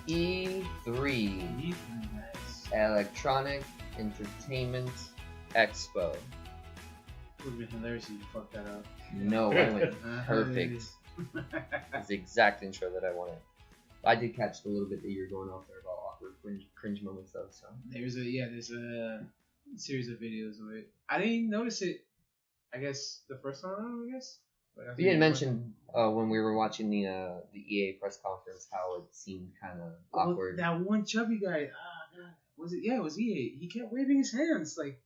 E3 Electronic Entertainment Expo. Would have been hilarious if you fucked that up. No, I went perfect. It's the exact intro that I wanted. I did catch a little bit that you're going off there about awkward cringe moments though. So there's a series of videos of it. I didn't notice it. I guess the first time around. I guess. You didn't mention when we were watching the EA press conference how it seemed kind of awkward. That one chubby guy. God. Was it? Yeah, it was EA. He kept waving his hands like.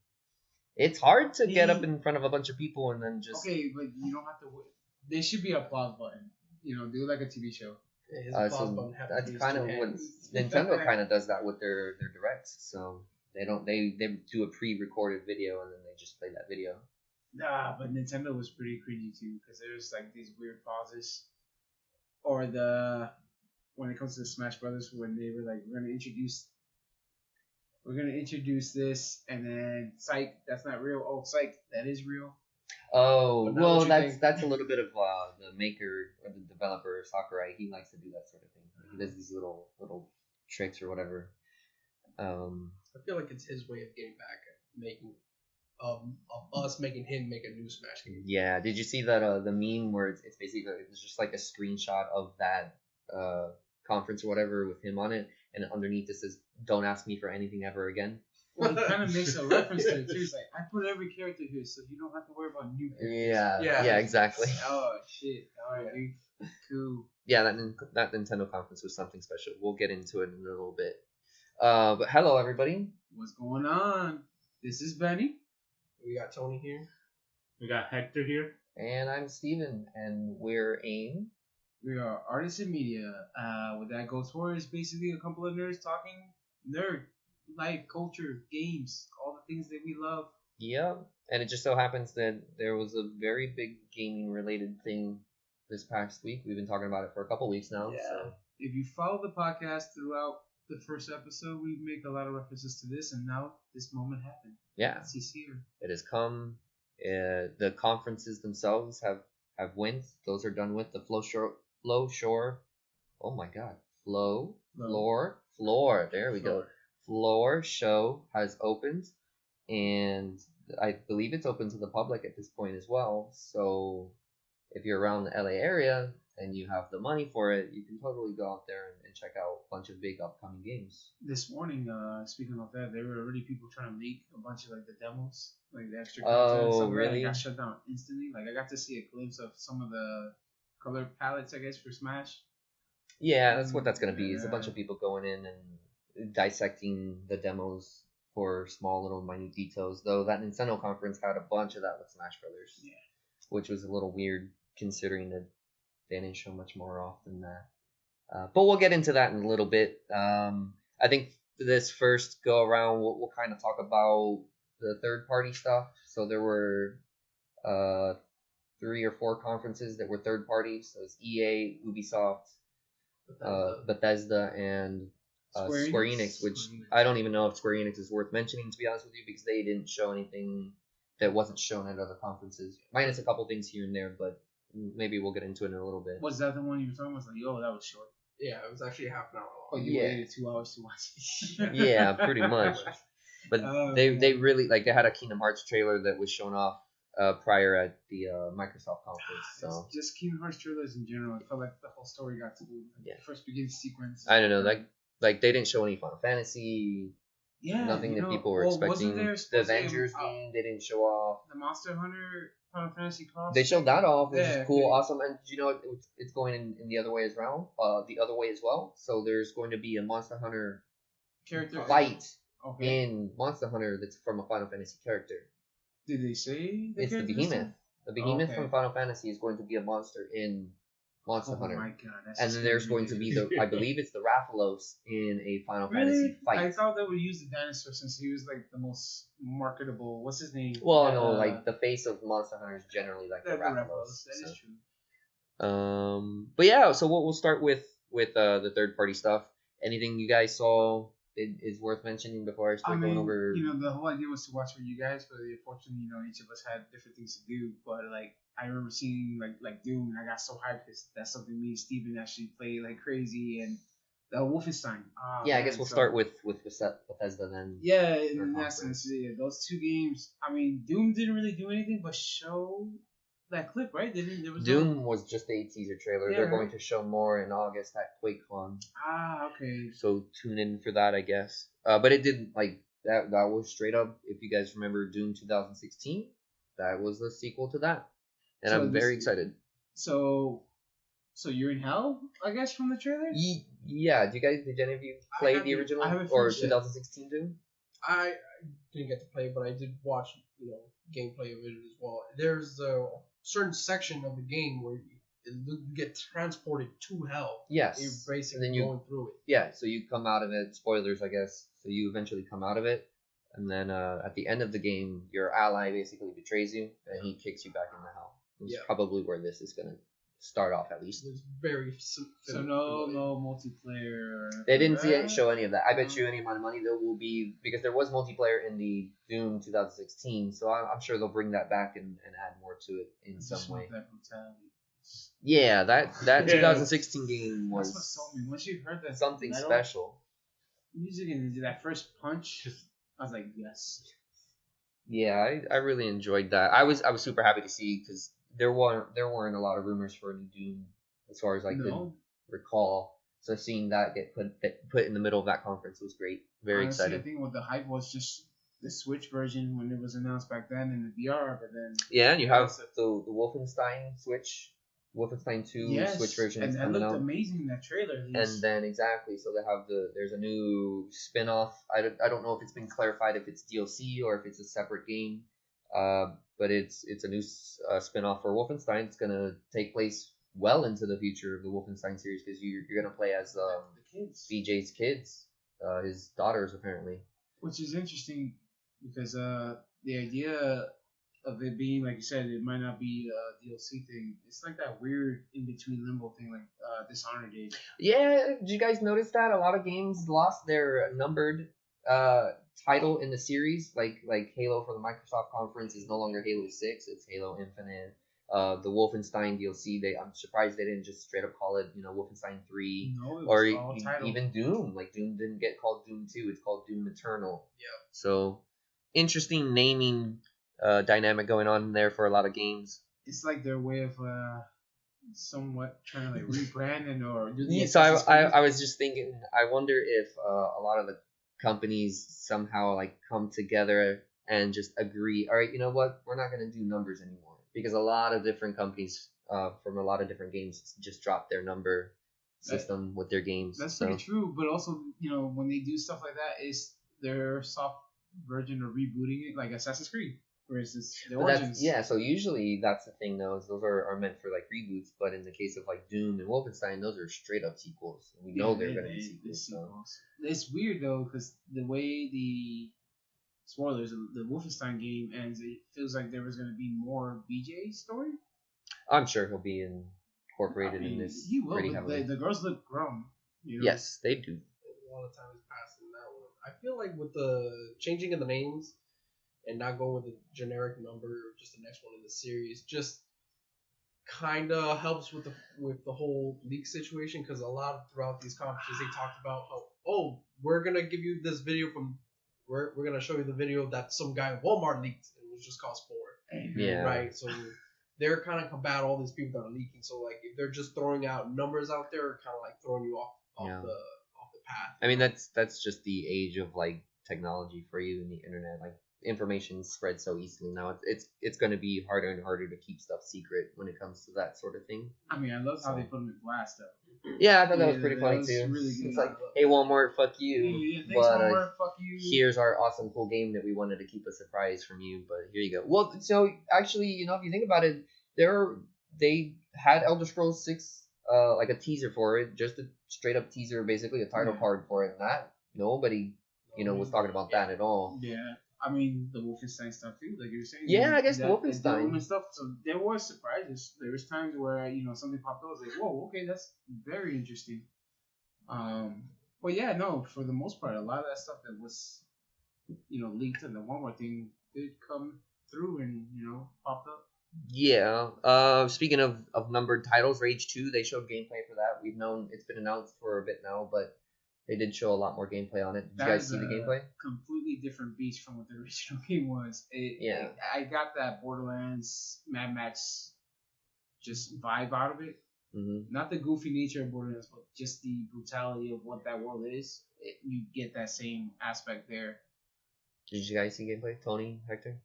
It's hard to get up in front of a bunch of people and then just. Okay, but you don't have to. There should be an applause button. You know, do like a TV show. So that's kind of what Nintendo kind of does that with their directs. So they do a pre-recorded video and then they just play that video. Nah, but Nintendo was pretty cringy too because there's like these weird pauses, or when it comes to the Smash Brothers when they were like we're gonna introduce this and then psych that's not real. Oh, psych that is real. Oh, well, that's a little bit of the maker or the developer Sakurai. He likes to do that sort of thing. He does these little tricks or whatever. I feel like it's his way of getting back at making of us making him make a new Smash game. Yeah, did you see that the meme where it's basically it's just like a screenshot of that conference or whatever with him on it, and underneath it says, "Don't ask me for anything ever again." Well, he kind of makes a reference to it too. He's like, I put every character here so you don't have to worry about new characters. Yeah, exactly. Oh, shit. All right, dude. Cool. Yeah, that Nintendo conference was something special. We'll get into it in a little bit. But hello, everybody. What's going on? This is Benny. We got Tony here. We got Hector here. And I'm Steven, and we're AIM. We are Artists in Media. What that goes for is basically a couple of nerds talking nerd. Life, culture, games, all the things that we love. Yeah, and it just so happens that there was a very big gaming-related thing this past week. We've been talking about it for a couple weeks now. Yeah. So. If you follow the podcast throughout the first episode, we make a lot of references to this, and now this moment happened. Yeah. It's here. It has come. The conferences themselves have went. Those are done with. The Floor. Oh my God. Floor. There we go. Floor show has opened, and I believe it's open to the public at this point as well. So if you're around the LA area and you have the money for it, you can totally go out there and check out a bunch of big upcoming games. This morning, speaking of that, there were already people trying to leak a bunch of like the demos, like the extra content. Oh, really? That got shut down instantly. Like I got to see a glimpse of some of the color palettes, I guess, for Smash. Yeah, that's what that's gonna be. It's a bunch of people going in and dissecting the demos for small little minute details, though that Nintendo conference had a bunch of that with Smash Brothers, which was a little weird considering that they didn't show much more off than that. But we'll get into that in a little bit. I think this first go around, we'll kind of talk about the third party stuff. So there were 3 or 4 conferences that were third party. So it's EA, Ubisoft, Bethesda, and Square Enix, which I don't even know if Square Enix is worth mentioning, to be honest with you, because they didn't show anything that wasn't shown at other conferences. Minus a couple things here and there, but maybe we'll get into it in a little bit. Was that the one you were talking about? Like, that was short. Yeah, it was actually half an hour long. Oh, you waited 2 hours to watch it. Yeah, pretty much. But they really, like, they had a Kingdom Hearts trailer that was shown off prior at the Microsoft conference. So just Kingdom Hearts trailers in general. I felt like the whole story got to the first beginning sequence. I don't know, like they didn't show any Final Fantasy. Yeah, nothing that people were expecting. The Avengers game they didn't show off. The Monster Hunter Final Fantasy cross. They showed that off, which is cool, awesome. And you know it's going in the other way as well. So there's going to be a Monster Hunter character fight in Monster Hunter that's from a Final Fantasy character. Did they say it's the Behemoth? The Behemoth from Final Fantasy is going to be a monster in Monster Hunter. Oh my God! And then there's going to be I believe it's the Rathalos in a Final Fantasy fight. I thought they would use the dinosaur since he was like the most marketable. What's his name? Well, no, like the face of Monster Hunter is generally like the Rathalos. That is true. But yeah, so we'll start with the third party stuff. Anything you guys saw is worth mentioning before I start going over? You know, the whole idea was to watch for you guys, but unfortunately, each of us had different things to do. But like, I remember seeing like Doom, and I got so hyped because that's something me and Steven actually play like crazy, and Wolfenstein. Yeah, I guess we'll start with Bethesda then. Yeah, in essence, those two games. I mean, Doom didn't really do anything but show that clip, right? Doom was just a teaser trailer. Yeah, They're going to show more in August at QuakeCon. Okay. So tune in for that, I guess. But it didn't like that. That was straight up. If you guys remember Doom 2016, that was the sequel to that, and so I'm very excited. So you're in hell, I guess, from the trailer? Yeah. Did any of you play the original or 2016 Doom? I didn't get to play, but I did watch, gameplay of it as well. There's a certain section of the game where you get transported to hell. Yes. You're basically going through it. Yeah, so you come out of it. Spoilers, I guess. So you eventually come out of it, and then at the end of the game, your ally basically betrays you, and he kicks you back into hell. It's probably where this is gonna start off, at least. It's very so no multiplayer. They didn't show any of that. I bet you any amount of money there will be, because there was multiplayer in the Doom 2016, so I'm sure they'll bring that back and add more to it in some way. That brutality. Yeah, that 2016 game was. That's what sold me. Once you heard that something special. Music and that first punch, I was like, yes. Yeah, I really enjoyed that. I was super happy to see, because there weren't a lot of rumors for a new Doom as far as I could recall. So seeing that get put in the middle of that conference was great. Very excited. I think what the hype was just the Switch version when it was announced back then in the VR, but then and you have the Wolfenstein Switch. Wolfenstein 2 Switch version is coming out. It looked amazing in that trailer. And then so they have there's a new spin-off. I don't know if it's been clarified if it's DLC or if it's a separate game. But it's a new spin-off for Wolfenstein. It's gonna take place well into the future of the Wolfenstein series, because you're gonna play as the kids. BJ's kids, his daughters apparently. Which is interesting because the idea of it being, like you said, it might not be a DLC thing. It's like that weird in-between limbo thing, like Dishonored did. Yeah, did you guys notice that? A lot of games lost their numbered title in the series. Like Halo for the Microsoft conference is no longer Halo 6, it's Halo Infinite. The Wolfenstein DLC, I'm surprised they didn't just straight up call it, Wolfenstein 3. No, it was or all even Doom. Like Doom didn't get called Doom 2, it's called Doom Eternal. Yeah. So interesting naming dynamic going on there for a lot of games. It's like their way of somewhat trying to like rebrand or do the. Yeah, so I was just thinking, I wonder if a lot of the companies somehow like come together and just agree, all right, you know what, we're not going to do numbers anymore, because a lot of different companies from a lot of different games just drop their number system with their games. That's pretty true, but also when they do stuff like that, it's their soft version of rebooting it, like Assassin's Creed. Whereas the Origins. So usually that's the thing, though, is those are meant for like reboots, but in the case of like Doom and Wolfenstein, those are straight up sequels. We know they're going to be sequels. So. It's weird though, because the way the spoilers, the Wolfenstein game ends, it feels like there was going to be more BJ story. I'm sure he'll be incorporated in this. He will. Pretty heavily. The girls look grown. Yes, they do. A lot of time has passed in that one. I feel like with the changing of the names and not going with a generic number or just the next one in the series, just kind of helps with the whole leak situation, because a lot throughout these conferences they talked about how, we're gonna give you this video we're gonna show you the video that some guy at Walmart leaked and it was just cause 4. Yeah. Right. So they're kind of combat all these people that are leaking. So like if they're just throwing out numbers out there, kind of like throwing you off the path. I mean that's just the age of like technology for you in the internet. Like information spreads so easily now. It's going to be harder and harder to keep stuff secret when it comes to that sort of thing. I mean, I love how they put them in blast though. Yeah, I thought that was pretty funny too. Really good. It's like, hey Walmart, fuck you. Yeah, thanks Walmart, fuck you. Here's our awesome cool game that we wanted to keep a surprise from you, but here you go. Well, so actually, if you think about it, they had Elder Scrolls 6 like a teaser for it, just a straight up teaser, basically a title card for it, and that nobody was talking about that at all. Yeah. I mean, the Wolfenstein stuff too, like you were saying. Yeah, I guess Wolfenstein stuff. So there was surprises. There was times where something popped up. I was like, whoa, okay, that's very interesting. But yeah, no, for the most part, a lot of that stuff that was, leaked and the Walmart thing did come through and popped up. Yeah. Speaking of numbered titles, Rage 2, they showed gameplay for that. We've known it's been announced for a bit now, but they did show a lot more gameplay on it. Did you That guys is see the a gameplay? completely different beast from what the original game was. Yeah. I got that Borderlands, Mad Max, just vibe out of it. Mm-hmm. Not the goofy nature of Borderlands, but just the brutality of what that world is. You get that same aspect there. Did you guys see gameplay? Tony, Hector?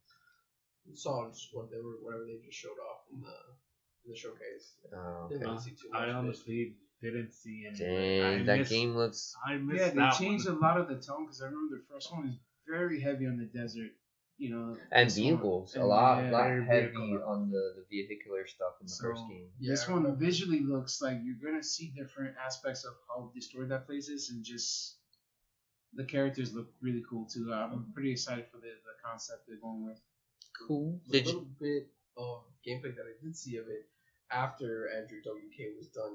Saw just whatever they just showed off in the showcase. Oh, Didn't okay. really see too much. I of it. honestly didn't see any. Dang, that game looks. I missed Yeah, they that changed one. a lot of the tone because I remember the first one is very heavy on the desert. You know, And this one- vehicles. A and lot yeah, very heavy vehicle. on the vehicular stuff in the So, first game. Yeah, this I one remember. visually looks like you're gonna see different aspects of how destroyed that place is, and just the characters look really cool too. I'm pretty excited for the concept they're going with. Cool. A Did little you? bit of gameplay that I did see of it after Andrew WK was done.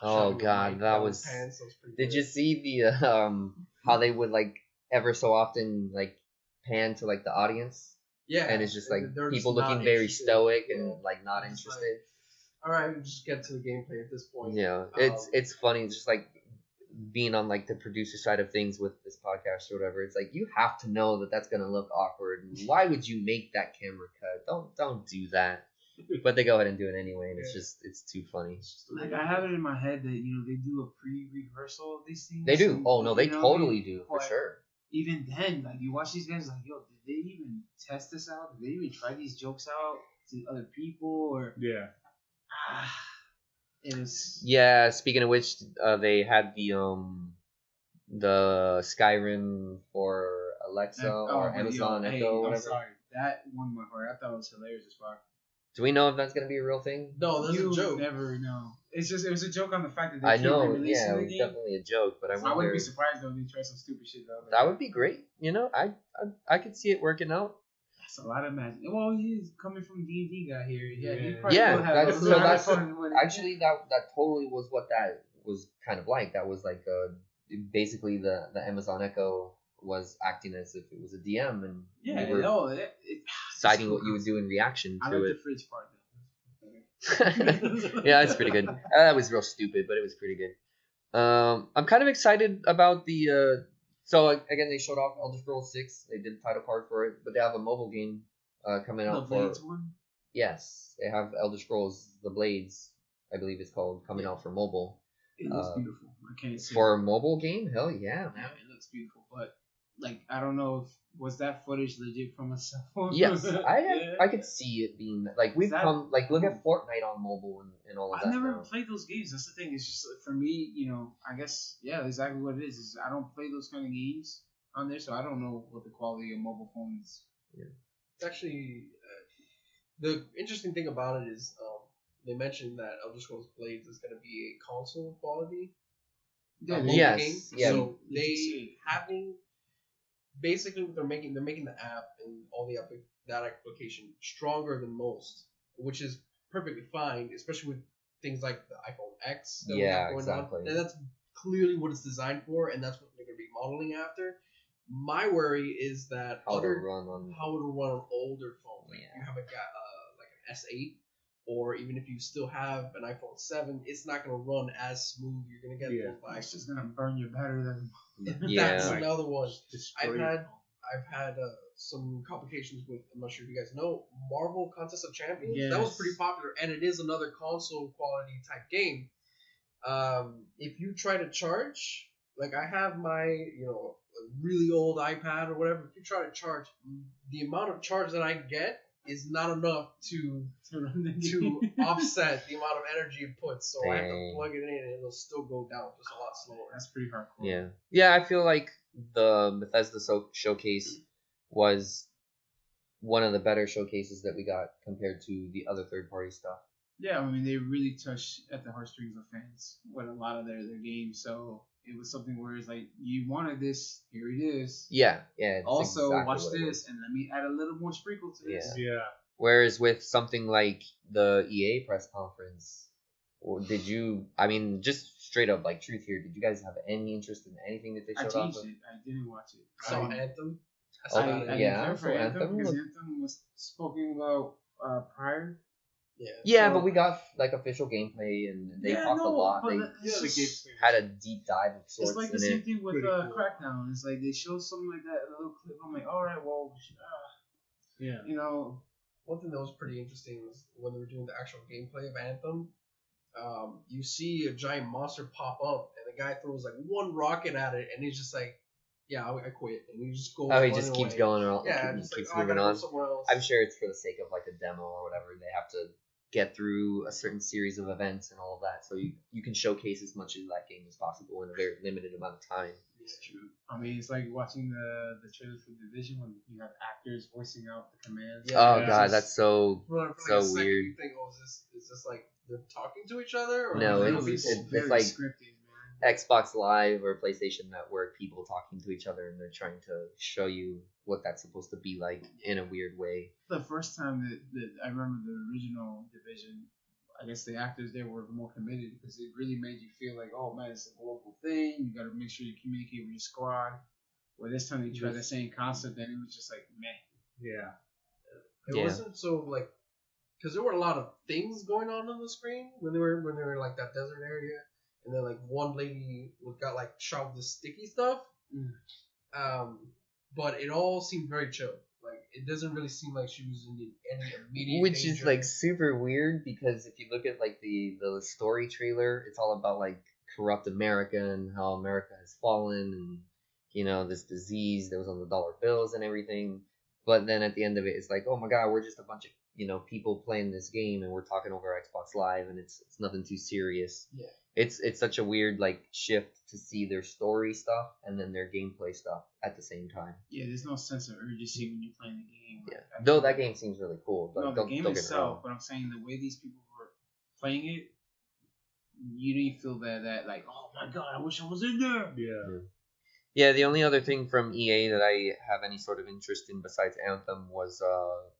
Oh shouting with God, Mike that down was. pants, that was pretty Did good. you see the how they would like ever so often like pan to like the audience, Yeah, and it's just like they're just people not looking very interested. stoic Yeah. and like not It's like, interested. all right, we'll just get to the gameplay at this point. Yeah, it's funny. It's just like being on like the producer side of things with this podcast or whatever. It's like you have to know that that's gonna look awkward. And why would you make that camera cut? Don't do that. But they go ahead and do it anyway, and it's too funny. Like I have it in my head that they do a pre-rehearsal of these things. They do. and, Oh no, they you know, totally do for but sure. Even then, like you watch these guys, like yo, did they even test this out? Did they even try these jokes out to other people or? Yeah. It was. Yeah. Speaking of which, they had the Skyrim for Alexa or but Amazon hey, Echo, I'm whatever. sorry. That won my heart. I thought it was hilarious as fuck. Do we know if that's gonna be a real thing? No, that's You a joke. never know. It's just it was a joke on the fact that they I keep know. re-releasing Yeah, the it was game. definitely a joke, but I I wonder. wouldn't be surprised though if they try some stupid shit though. That would be great. I could see it working out. That's a lot of magic. Well, he's coming from D&D guy here. Yeah, he probably Yeah, will have that's- a so lot of that's- fun with it. Actually, that totally was what that was kind of like. That was like basically the Amazon Echo was acting as if it was a DM, and Yeah, you were no, deciding what you would do in reaction I to like it. the fridge part though. Yeah, it's pretty good. That was real stupid, but it was pretty good. I'm kind of excited about the. So again, they showed off Elder Scrolls 6. They did the title card for it, but they have a mobile game coming The out for. Blades one. Yes, they have Elder Scrolls: The Blades, I believe it's called, coming out for mobile. It looks beautiful. I can't say For a mobile game, hell yeah, Yeah, man. it looks beautiful, but like I don't know if was that footage legit from a cell phone. Yes, Yeah. I could see it being like we've That- come like look at Fortnite on mobile and all of I've that. never now. played those games. That's the thing. It's just for me, I guess exactly what it is I don't play those kind of games on there, so I don't know what the quality of mobile phones. It's actually the interesting thing about it is they mentioned that Elder Scrolls Blades is going to be a console quality mobile Yes, game. yeah. So You can see they having basically what they're making the app and all that application stronger than most, which is perfectly fine, especially with things like the iPhone X that we Yeah, have going exactly. on. And that's clearly what it's designed for, and that's what they're going to be modeling after. My worry is that How to run on. how it'll run on older phones. Like Yeah. if you have like an S8, or even if you still have an iPhone 7, it's not going to run as smooth. You're going to get Yeah. those It's lags. just gonna burn your battery. Then That's Yeah, another one. Destroy I've had some complications with. I'm not sure if you guys know Marvel Contest of Champions. That was Yes. pretty popular, and it is another console quality type game. If you try to charge, like I have my really old iPad or whatever. If you try to charge, the amount of charge that I get is not enough to offset the amount of energy it puts. So I have to Dang. plug it in, and it'll still go down just a lot slower. That's pretty hardcore. yeah. I feel like the Bethesda showcase was one of the better showcases that we got compared to the other third-party stuff. Yeah, I mean they really touched at the heartstrings of fans with a lot of their games. So it was something where it's like you wanted this, here it is. Yeah. It's Also, exactly watch what it was. this, and let me add a little more sprinkle to this. Yeah. Whereas with something like the EA press conference, did you? I mean, just straight up like truth here. Did you guys have any interest in anything that they I showed off? changed it. I didn't watch it. I saw I, Anthem. I Oh, saw I that. didn't yeah, care for so Anthem Anthem because was- Anthem was spoken about prior. Yeah, so- but we got like official gameplay, and they talked a lot. They it's the just- game had a deep dive of sorts It's like the in same it. thing with Pretty cool. Crackdown. It's like they show something like that in a little clip. I'm like, all right, well, Yeah. you know, One thing that was pretty interesting was when they were doing the actual gameplay of Anthem. You see a giant monster pop up, and the guy throws like one rocket at it, and he's just like, "Yeah, I quit," and he just goes. Oh, he running just keeps away. going around. Yeah, just like, keeps oh, I moving gotta on. go somewhere else. I'm sure it's for the sake of like a demo or whatever. They have to get through a certain series of events and all of that, so you can showcase as much of that game as possible in a very limited amount of time. it's true. I mean, it's like watching the trailer for Division when you have actors voicing out the commands. Yeah, Oh it's god, just- that's so For like so a second, weird. You think, oh, is this like they're talking to each other? Or No, real it's- people? very like- scripted, man. Xbox Live or PlayStation Network people talking to each other, and they're trying to show you what that's supposed to be like in a weird way. The first time that I remember the original Division, I guess the actors there were more committed because it really made you feel like, oh man, it's a global thing. You got to make sure you communicate with your squad. Where this time they tried the same concept, and it was just like, meh. Yeah. It Yeah. wasn't so like because there were a lot of things going on the screen when they were in like that desert area, and then like one lady got like shot with the sticky stuff. But it all seemed very chill. Like it doesn't really seem like she was in any immediate Which danger. is like super weird because if you look at like the story trailer, it's all about like corrupt America and how America has fallen, and you know this disease that was on the dollar bills and everything. But then at the end of it, it's like, oh my god, we're just a bunch of people playing this game, and we're talking over Xbox Live, and it's nothing too serious. Yeah. It's such a weird like shift to see their story stuff and then their gameplay stuff at the same time. Yeah, there's no sense of urgency when you're playing the game. Yeah. Like, I Though feel that like- game seems really cool. But No, the don't game get me wrong. itself, but I'm saying the way these people were playing it, you didn't feel that like, oh my god, I wish I was in there. Yeah. Yeah, the only other thing from EA that I have any sort of interest in besides Anthem was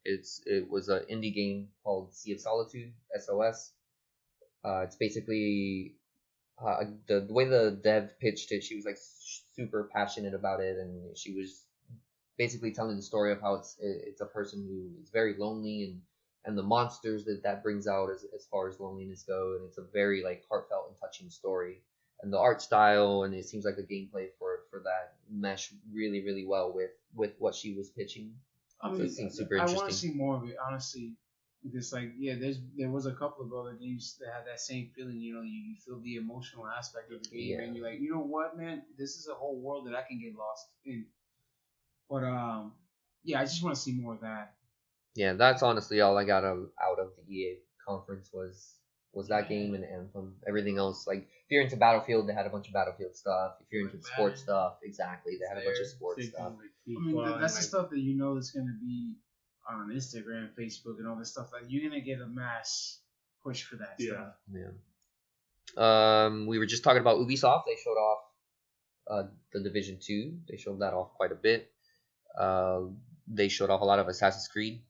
it was an indie game called Sea of Solitude, SOS. It's basically the way the dev pitched it. She was like super passionate about it, and she was basically telling the story of how it's a person who is very lonely and the monsters that brings out as far as loneliness go, and it's a very like heartfelt and touching story. And the art style and it seems like the gameplay for that mesh really, really well with what she was pitching. I So mean, it seems super I want interesting. to see more of it, honestly. Because like, yeah, there was a couple of other games that had that same feeling. You feel the emotional aspect of the game, Yeah. and you're like, you know what, man, this is a whole world that I can get lost in. But yeah, I just want to see more of that. Yeah, that's honestly all I got out of the EA conference was that game and Anthem. Everything else, like if you're into Battlefield, they had a bunch of Battlefield stuff. If you're into Like sports Madden. stuff, exactly, they had a bunch of There. sports Same stuff. thing like I mean, FIFA, that's the like- stuff that that's going to be on Instagram, Facebook, and all this stuff. Like, you're going to get a mass push for that Yeah. stuff. Yeah. We were just talking about Ubisoft. They showed off the Division 2. They showed that off quite a bit. They showed off a lot of Assassin's Creed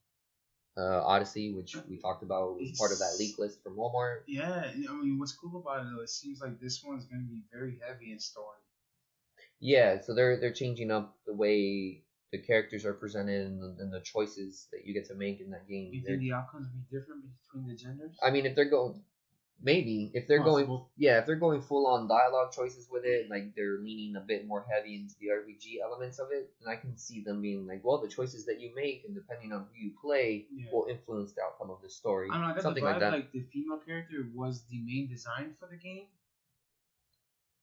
Odyssey, which we talked about was part of that leak list from Walmart. Yeah, I mean, what's cool about it, though, it seems like this one's going to be very heavy in story. Yeah, so they're changing up the way the characters are presented and the choices that you get to make in that game. You think the outcomes will be different between the genders? I mean, if they're going full on dialogue choices with it, like they're leaning a bit more heavy into the RPG elements of it, then I can see them being like, well, the choices that you make and depending on who you play Yeah. will influence the outcome of the story. I don't know, I got Something the vibe like that. like the female character was the main design for the game.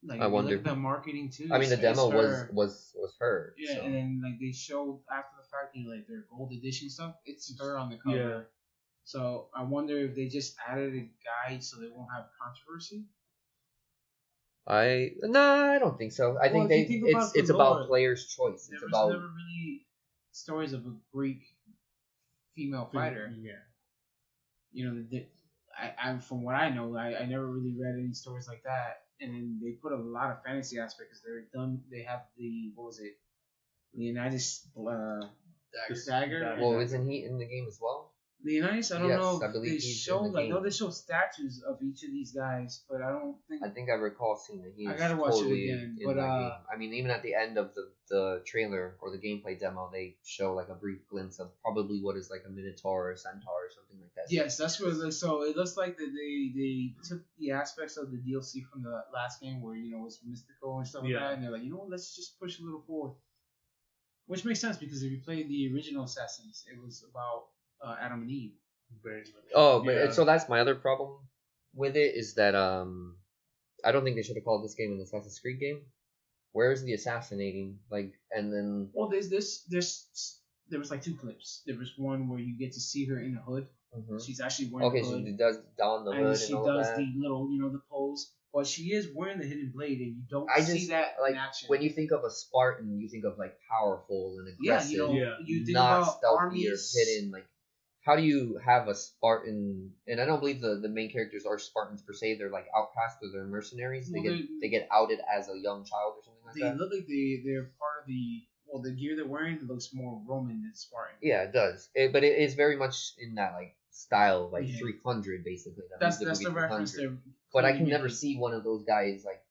Like, I if you wonder. look at the marketing too. I mean, the it's demo her. was her. Yeah, so. and then like they showed after the fact, like their gold edition stuff. It's her on the cover. Yeah. So I wonder if they just added a guide so they won't have controversy. I don't think so. I Well, think if you think about it's the about lore, players' choice. There It's was about never really stories of a Greek female fighter. Yeah. I'm from what I know, I never really read any stories like that. And then they put a lot of fantasy aspect because they have the, what was it? Leonidas Dagger. dagger. Dagger. well, isn't he in the game as well? Leonidas, I don't Yes, know. I believe They he's show in the game. they show statues of each of these guys, but I don't think. I think I recall seeing that he I is gotta watch it totally again, in but, that game. I mean, even at the end of the trailer or the gameplay demo, they show like a brief glimpse of probably what is like a Minotaur or Centaur or something like that. Yes, that's what it looks. So it looks like that they took the aspects of the DLC from the last game where it was mystical and stuff like Yeah. that, and they're like, let's just push a little forward. Which makes sense because if you played the original Assassins, it was about Adam and Eve. Very much. Oh, but Yeah. so that's my other problem with it is that I don't think they should have called this game an Assassin's Creed game. Where's the assassinating? Like, and then Well, there was like two clips. There was one where you get to see her in the hood. She's actually wearing okay, the so hood. she does don the hood And she and all does that. the little, the pose. But she is wearing the hidden blade, and you don't I see just that like in action. when you think of a Spartan, you think of like powerful and aggressive, you think not about stealthy armies. or hidden. Like, how do you have a Spartan? And I don't believe the main characters are Spartans per se. They're like outcasts or they're mercenaries. Well, they get outed as a young child or something like They that. look like they're part of the gear they're wearing looks more Roman than Spartan. Yeah, it does. But it is very much in that like style, like Yeah. 300 basically. That's movie the reference 300. they're. But I can clearly never making. see one of those guys like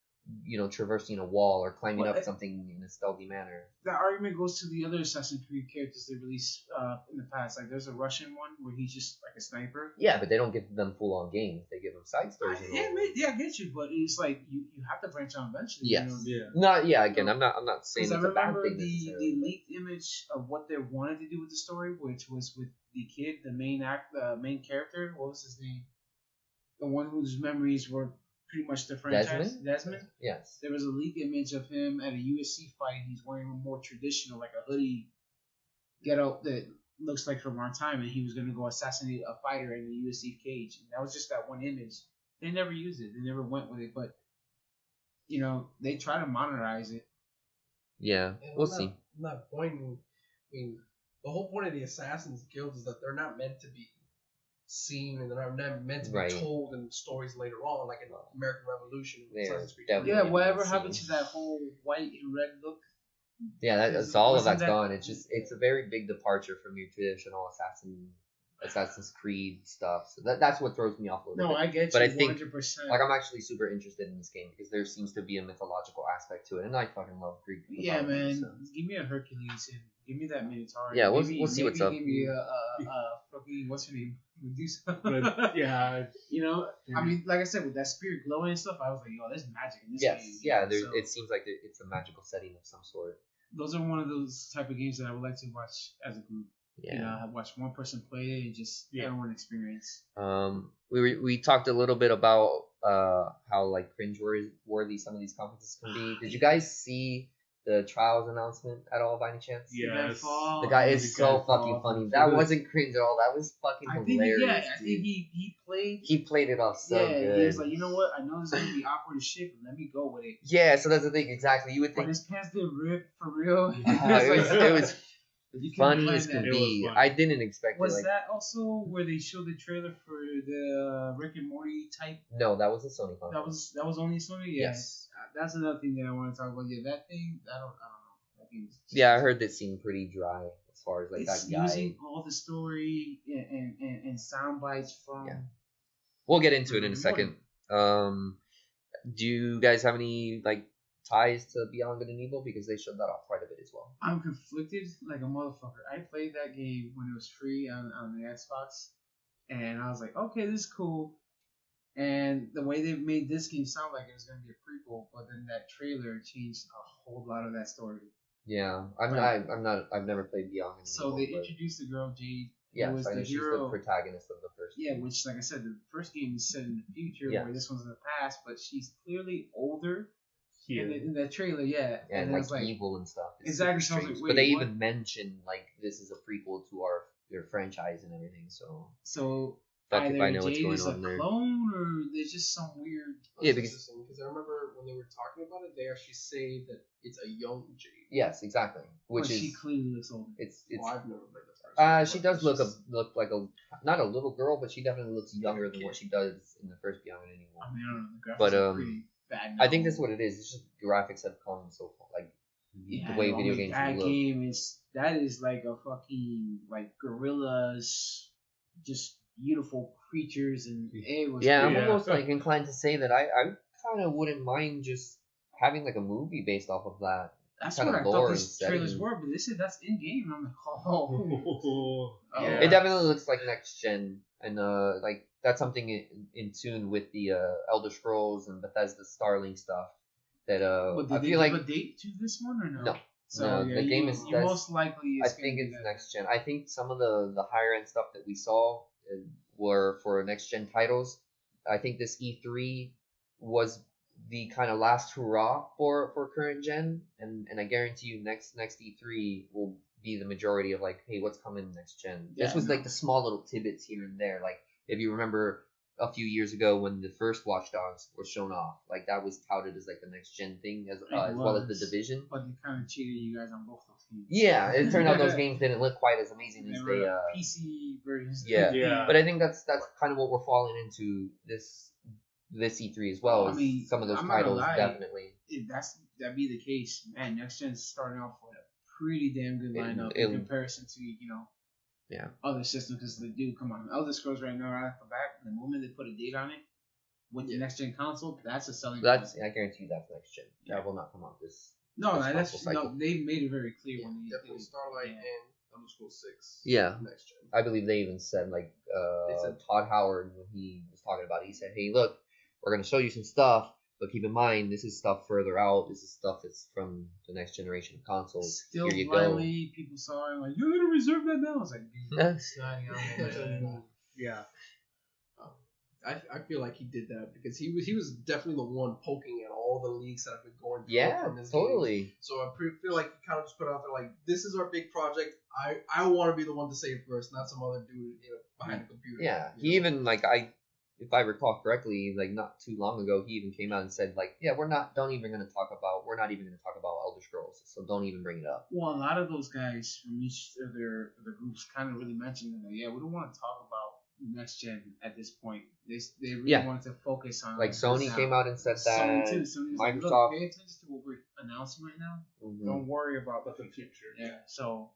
traversing a wall or climbing Well, up something in a stealthy manner. That argument goes to the other Assassin's Creed characters they released in the past. Like there's a Russian one where he's just like a sniper. Yeah, but they don't give them full on games. They give them side stories. and all. I get you, but it's like you have to branch out eventually. Yes. Yeah. Again, I'm not saying it's Because I a bad remember thing the necessarily. leaked image of what they wanted to do with the story, which was with the kid, the main character. What was his name? The one whose memories were pretty much the franchise. Desmond. Yes. There was a leaked image of him at a USC fight. He's wearing a more traditional, like a hoodie getup that looks like from our time, and he was going to go assassinate a fighter in the USC cage. And that was just that one image. They never used it. They never went with it. But, they try to monetize it. Yeah, And we'll on see. that point, I mean, the whole point of the Assassin's Guild is that they're not meant to be seen and they're not meant to be Right. told in stories later on, like in American Revolution. Yeah, Assassin's Creed. definitely. Yeah, Yeah, whatever we'll happened see. to that whole white and red look? Yeah, that's all of Wasn't that's that- gone. It's a very big departure from your traditional Assassin's Creed stuff. So that's what throws me off a little No, bit. I get But you I think, 100%. Like, I'm actually super interested in this game because there seems to be a mythological aspect to it, and I fucking love Greek Yeah, mythology, man. so. Give me a Hercules and give me that Minotaur. Yeah, we'll see what's up. Give me a fucking what's her name? Medusa. But yeah, I mean, like I said, with that spirit glowing and stuff, I was like, yo, there's magic in this Yes, game. yeah. So It seems like it's a magical setting of some sort. those are one of those type of games that I would like to watch as a group. Yeah. I've watched one person play it and just everyone experience. We talked a little bit about how like cringe-worthy some of these conferences can be. Did you guys see the Trials announcement at all by any chance? yes. The guy is so fucking funny. That wasn't cringe at all. That was fucking I think hilarious. I think he played. he played it off so good. He was like, you know what? I know this is gonna be awkward as shit, but let me go with it. Yeah, so that's the thing. Exactly. You would When think his pants didn't rip for real. it was You couldn't funny plan as that. could It was be. funny. I didn't expect Was it. Like, that also where they showed the trailer for the Rick and Morty type? no, that was a Sony conference. That was only Sony. Yeah. Yes. That's another thing that I want to talk about. Yeah, that thing. I don't know. That game is Yeah, I heard that seemed pretty dry as far as like it's that guy. using all the story and sound bites from. Yeah. We'll get into it in a Rick and second. Do you guys have any like ties to Beyond Good and Evil because they showed that off quite a bit as well? I'm conflicted like a motherfucker. I played that game when it was free on the Xbox, and I was like, okay, this is cool. And the way they made this game sound like it was going to be a prequel, but then that trailer changed a whole lot of that story. Yeah, I've never played Beyond Good and So Evil. they but introduced the girl Jade. yes, who was I know the she's the hero. protagonist of the first. Yeah, game. which, like I said, the first game is set in the future, Yes. where this one's in the past, but she's clearly older Yeah. in that trailer, yeah. and it like, was like, evil and stuff. It's Exactly, super so I was strange. like, But they wait, even mentioned like this is a prequel to their franchise and everything. So so fuck if either I know what's Jade going is on a there. clone, or there's just some weird. Yeah, That's because- interesting, because I remember when they were talking about it, they actually say that it's a young Jade. Yes, exactly. Which but is she clearly looks older. it's Well, I've never played the first one, she but does it's look just- look like a not a little girl, but she definitely looks younger than what she does in the first Beyond Good and Evil. I mean, I don't know. The graphics But, are pretty bad. I think now. that's what it is. It's just graphics have come so far, like Yeah, the way I video mean, games that look. game is like a fucking like Gorilla's just beautiful creatures, and it was Yeah, I'm great. almost like inclined to say that I kind of wouldn't mind just having like a movie based off of that. That's kind what of I thought lore these and trailers setting. were, but they said that's in game. I'm like, oh, Yeah. It definitely looks like next gen, and like that's something in tune with the Elder Scrolls and Bethesda Starlink stuff. That But I did they feel give like a date to this one or no? no. So No, yeah, the game is- you that's- most likely. I It's think gonna it's be that. next gen. I think some of the higher end stuff that we saw were for next gen titles. I think this E3 was the kind of last hurrah for current gen, and I guarantee you next E3 will be the majority of like, hey, what's coming next gen. This Yeah, was no. like the small little tidbits here and there. Like if you remember a few years ago when the first Watch Dogs were shown off, like that was touted as like the next gen thing as well as the was. Division. But they kind of cheated you guys on both those games. Yeah, it turned out those games didn't look quite as amazing They as were they. PC versions. Yeah. Yeah. But I think that's kind of what we're falling into this E3 as well. I is mean, some of those I'm not gonna titles lie. definitely. If that'd be the case, man, next gen's starting off with a pretty damn good lineup it- in comparison to Yeah. other systems, because they do come on Elder Scrolls right now right off the bat. The moment they put a date on it with the next gen console, that's a selling That's point. I guarantee you that's next gen. Yeah. That will not come out this. No, this that's console cycle. no. They made it very clear when they Definitely Starlight yeah. and Elder Scrolls 6. Yeah. Next gen. I believe they even said like They said- Todd Howard when he was talking about it, he said, "Hey, look, we're gonna show you some stuff, but keep in mind this is stuff further out. This is stuff that's from the next generation of consoles. Still Here you blindly, people saw it like, you're gonna reserve that now. I was like, dude, go." it's not out. Yeah. I feel like he did that because he was definitely the one poking at all the leaks that have been going through Yeah, from his games. totally. So I feel like he kind of just put out there like, this is our big project. I want to be the one to say it first, not some other dude behind a computer. Yeah, You he know? even like if I recall correctly, like not too long ago, he even came out and said like, yeah, we're not even gonna talk about Elder Scrolls, so don't even bring it up. Well, a lot of those guys from each of their groups kind of really mentioned that, yeah, we don't want to talk about next gen at this point. They really Yeah. wanted to focus on Like Sony came out and said that. Sony too. Sony's like, Microsoft- look, pay attention to what we're announcing right now. Mhm. Don't worry about But the future. yeah. So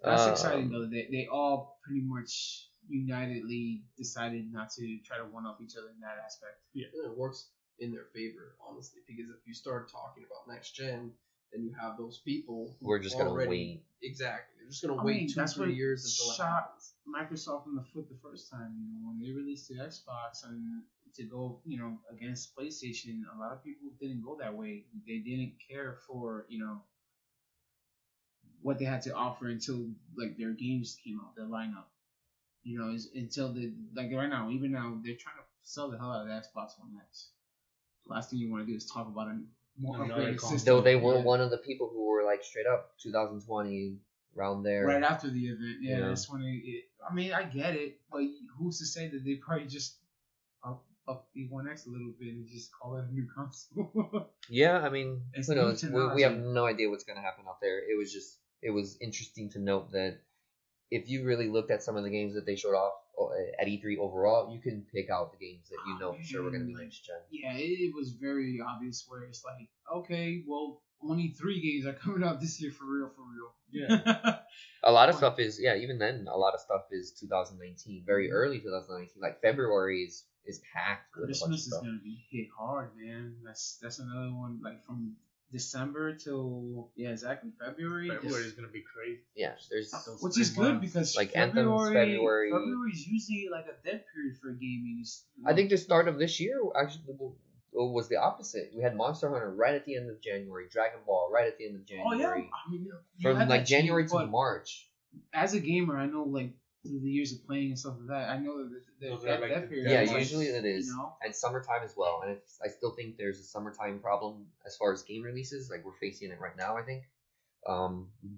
that's Um, exciting though. They all pretty much unitedly decided not to try to one up each other in that aspect. And it works in their favor, honestly, because if you start talking about next gen, then you have those people who We're just gonna already- wait. Exactly. They're just gonna I wait mean, 2-3 that's what years until it shot happens. Microsoft in the foot the first time, when they released the Xbox and to go, against PlayStation, a lot of people didn't go that way. They didn't care for, what they had to offer until like their games came out, their lineup. Until right now, even now, they're trying to sell the hell out of the Xbox One X. The last thing you want to do is talk about a more Another upgraded console. system. Though they were Yeah. one of the people who were like straight up 2020 around there. Right after the event, yeah, Yeah. that's when I mean, I get it, but who's to say that they probably just up the One X a little bit and just call it a new console? Yeah, I mean, It's who new knows? technology. We have no idea what's going to happen out there. It was interesting to note that if you really looked at some of the games that they showed off at E3 overall, you can pick out the games that you know for sure were going to be next gen. Yeah, it was very obvious where it's like, okay, well, only 3 games are coming out this year for real. Yeah. A lot of stuff is, even then, a lot of stuff is 2019, very early 2019. Like February is packed with a bunch of Christmas is stuff. gonna be hit hard, man. That's another one, like from December till exactly February. February is gonna be crazy. Yeah, there's Those Which 3 is good months. because Like Anthem's February. February is usually like a dead period for gaming. I think the start of this year actually was the opposite. We had Monster Hunter right at the end of January, Dragon Ball right at the end of Oh January. yeah, I mean, you From had like that January change, to but March. as a gamer, I know like through the years of playing and stuff like that, I know that Those are that like the period. Yeah, is like, usually it is. You know? And summertime as well. And I still think there's a summertime problem as far as game releases. Like we're facing it right now, I think.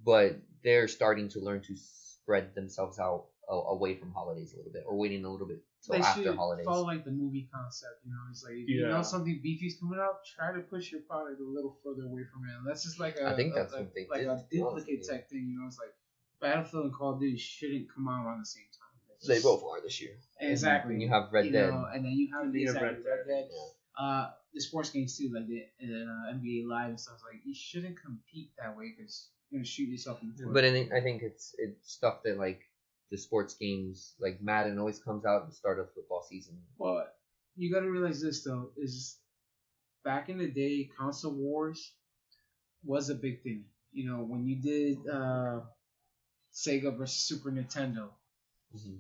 But they're starting to learn to spread themselves out away from holidays a little bit, or waiting a little bit till They after should holidays. follow like the movie concept. It's like if you Yeah. know something beefy's coming out, try to push your product a little further away from it. And that's just like I think that's what they like did, a to be honest duplicate with you. type thing. It's like Battlefield and Call of Duty shouldn't come out around the same time. It's They just- both are this year. exactly. And you have Red Dead. And then you have You have exactly, Red Red Dead. Yeah. The sports games too, like the NBA Live and stuff. Like you shouldn't compete that way because you're gonna shoot yourself in the foot. But I think it's stuff that like the sports games, like Madden always comes out at the start of football season. But you got to realize this though is back in the day, console wars was a big thing. You know, when you did Sega versus Super Nintendo,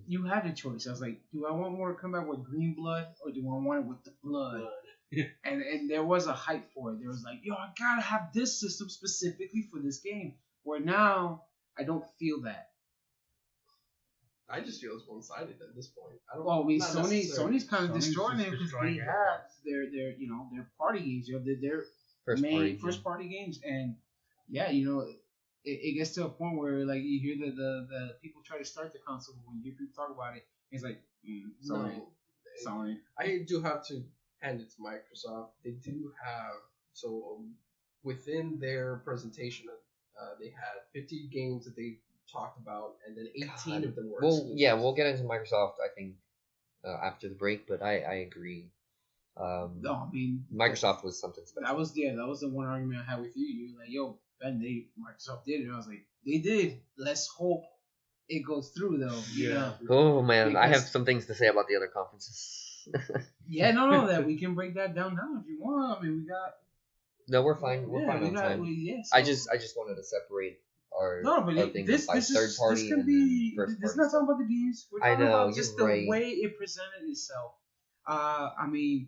you had a choice. I was like, do I want more to come out with green blood or do I want it with the blood? And there was a hype for it. There was like, yo, I gotta have this system specifically for this game. Where now I don't feel that. I just feel it's one-sided at this point. Well, I mean, not Sony's kind of Sony's destroying just it because destroying they it. have their party games, their first party games, and yeah, it gets to a point where like you hear the people try to start the console, but when you hear people talk about it, it's like Sony. I do have to hand it to Microsoft. They do have within their presentation, they had 50 games that they talked about, and then 18 of them were. Well, yeah, we'll get into Microsoft, I think, after the break, but I agree. No, I mean Microsoft was something special. That was the one argument I had with you. You were like, "Yo, Ben, Microsoft did it." And I was like, "They did. Let's hope it goes through, though." You know? Oh man, I have Because- some things to say about the other conferences. Yeah, no, that we can break that down now if you want. I mean, we got. No, we're fine. We're fine on time. I just wanted to separate our things this by third is party this can and be. then first This is party not talking about the games. We're I talking know, about just you're the right. way it presented itself. I mean,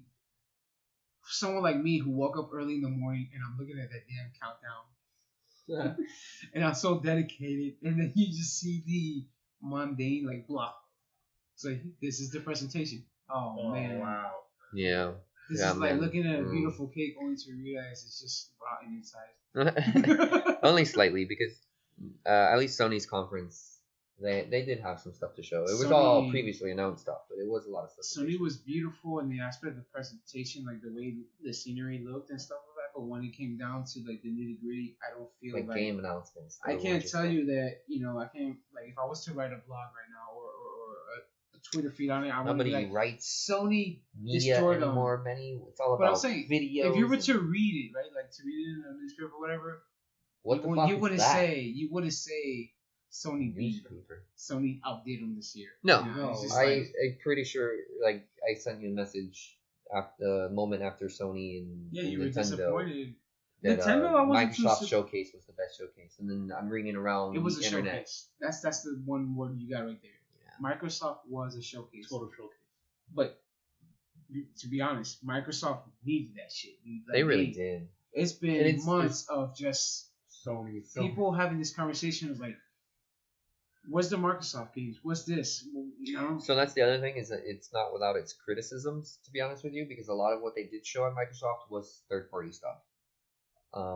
for someone like me who woke up early in the morning and I'm looking at that damn countdown. And I'm so dedicated, and then you just see the mundane like blah. It's like this is the presentation. Oh man, Wow. Yeah. this Yeah, is like man. looking at a Mm. beautiful cake only to realize it's just rotten inside. Only slightly because at least Sony's conference they did have some stuff to show. It was all Sony- previously announced stuff, but it was a lot of stuff. to Sony show. was beautiful in the aspect of the presentation, like the way the scenery looked and stuff like that. But when it came down to like the nitty gritty, I don't feel like like game announcements. I they were can't just tell like- you that I can't like if I was to write a blog right now or a Twitter feed on it, I would Nobody be like writes Sony media destroyed them. anymore, Benny. It's all But I'm about saying, videos. if you were and- to read it, right, like to read it in a newspaper or whatever, what the fuck you is wouldn't that? say Sony beat them. Newspaper. Sony outdid them this year. No, You know, it's just I'm pretty sure. Like I sent you a message after the moment after Sony and yeah, you were Nintendo. disappointed. That, Nintendo, I wasn't too Microsoft sup- showcase was the best showcase, and then I'm ringing around It was the a internet. showcase. That's the one word you got right there. Yeah. Microsoft was a showcase. Total showcase. But to be honest, Microsoft needed that shit. They really did. It's And been it's- months of just Sony. people having this conversation of like, what's the Microsoft games? What's this? You know? So that's the other thing is that it's not without its criticisms, to be honest with you, because a lot of what they did show at Microsoft was third-party stuff.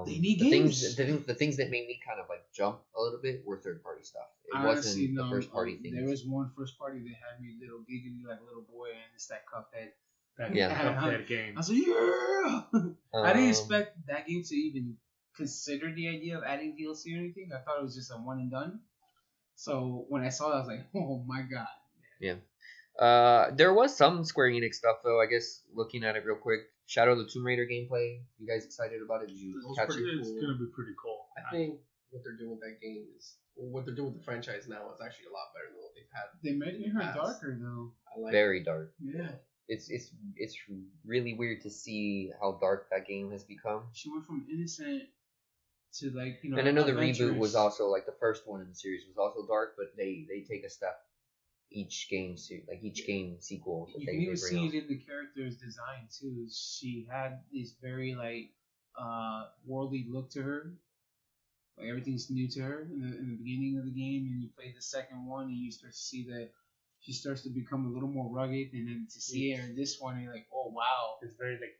They need the games. the things that made me kind of like jump a little bit were third-party stuff. It Honestly, wasn't the first-party things. There was one first party that had me little giggly like a little boy, and it's that Cuphead. That Yeah. Cuphead game. I was like, yeah. I didn't Um, expect that game to even consider the idea of adding DLC or anything. I thought it was just a one and done. So when I saw it, I was like, oh my god. There was some Square Enix stuff though. I guess looking at it real quick, Shadow of the Tomb Raider gameplay. You guys excited about it? Did you It was catch pretty it? It's cool. gonna be pretty cool. I think what they're doing with that game is, or what they're doing with the franchise now is actually a lot better than what they've had. They made in her the past. darker though. I like Very dark. Yeah. It's really weird to see how dark that game has become. She went from innocent to like, And I know the reboot adventurous. was also like the first one in the series was also dark, but they take a step each game game sequel. That You they can even bring see out. it in the character's design too. She had this very like worldly look to her. Like everything's new to her in the beginning of the game, and you play the second one, and you start to see that she starts to become a little more rugged, and then to see her in this one, you're like, oh wow. It's very like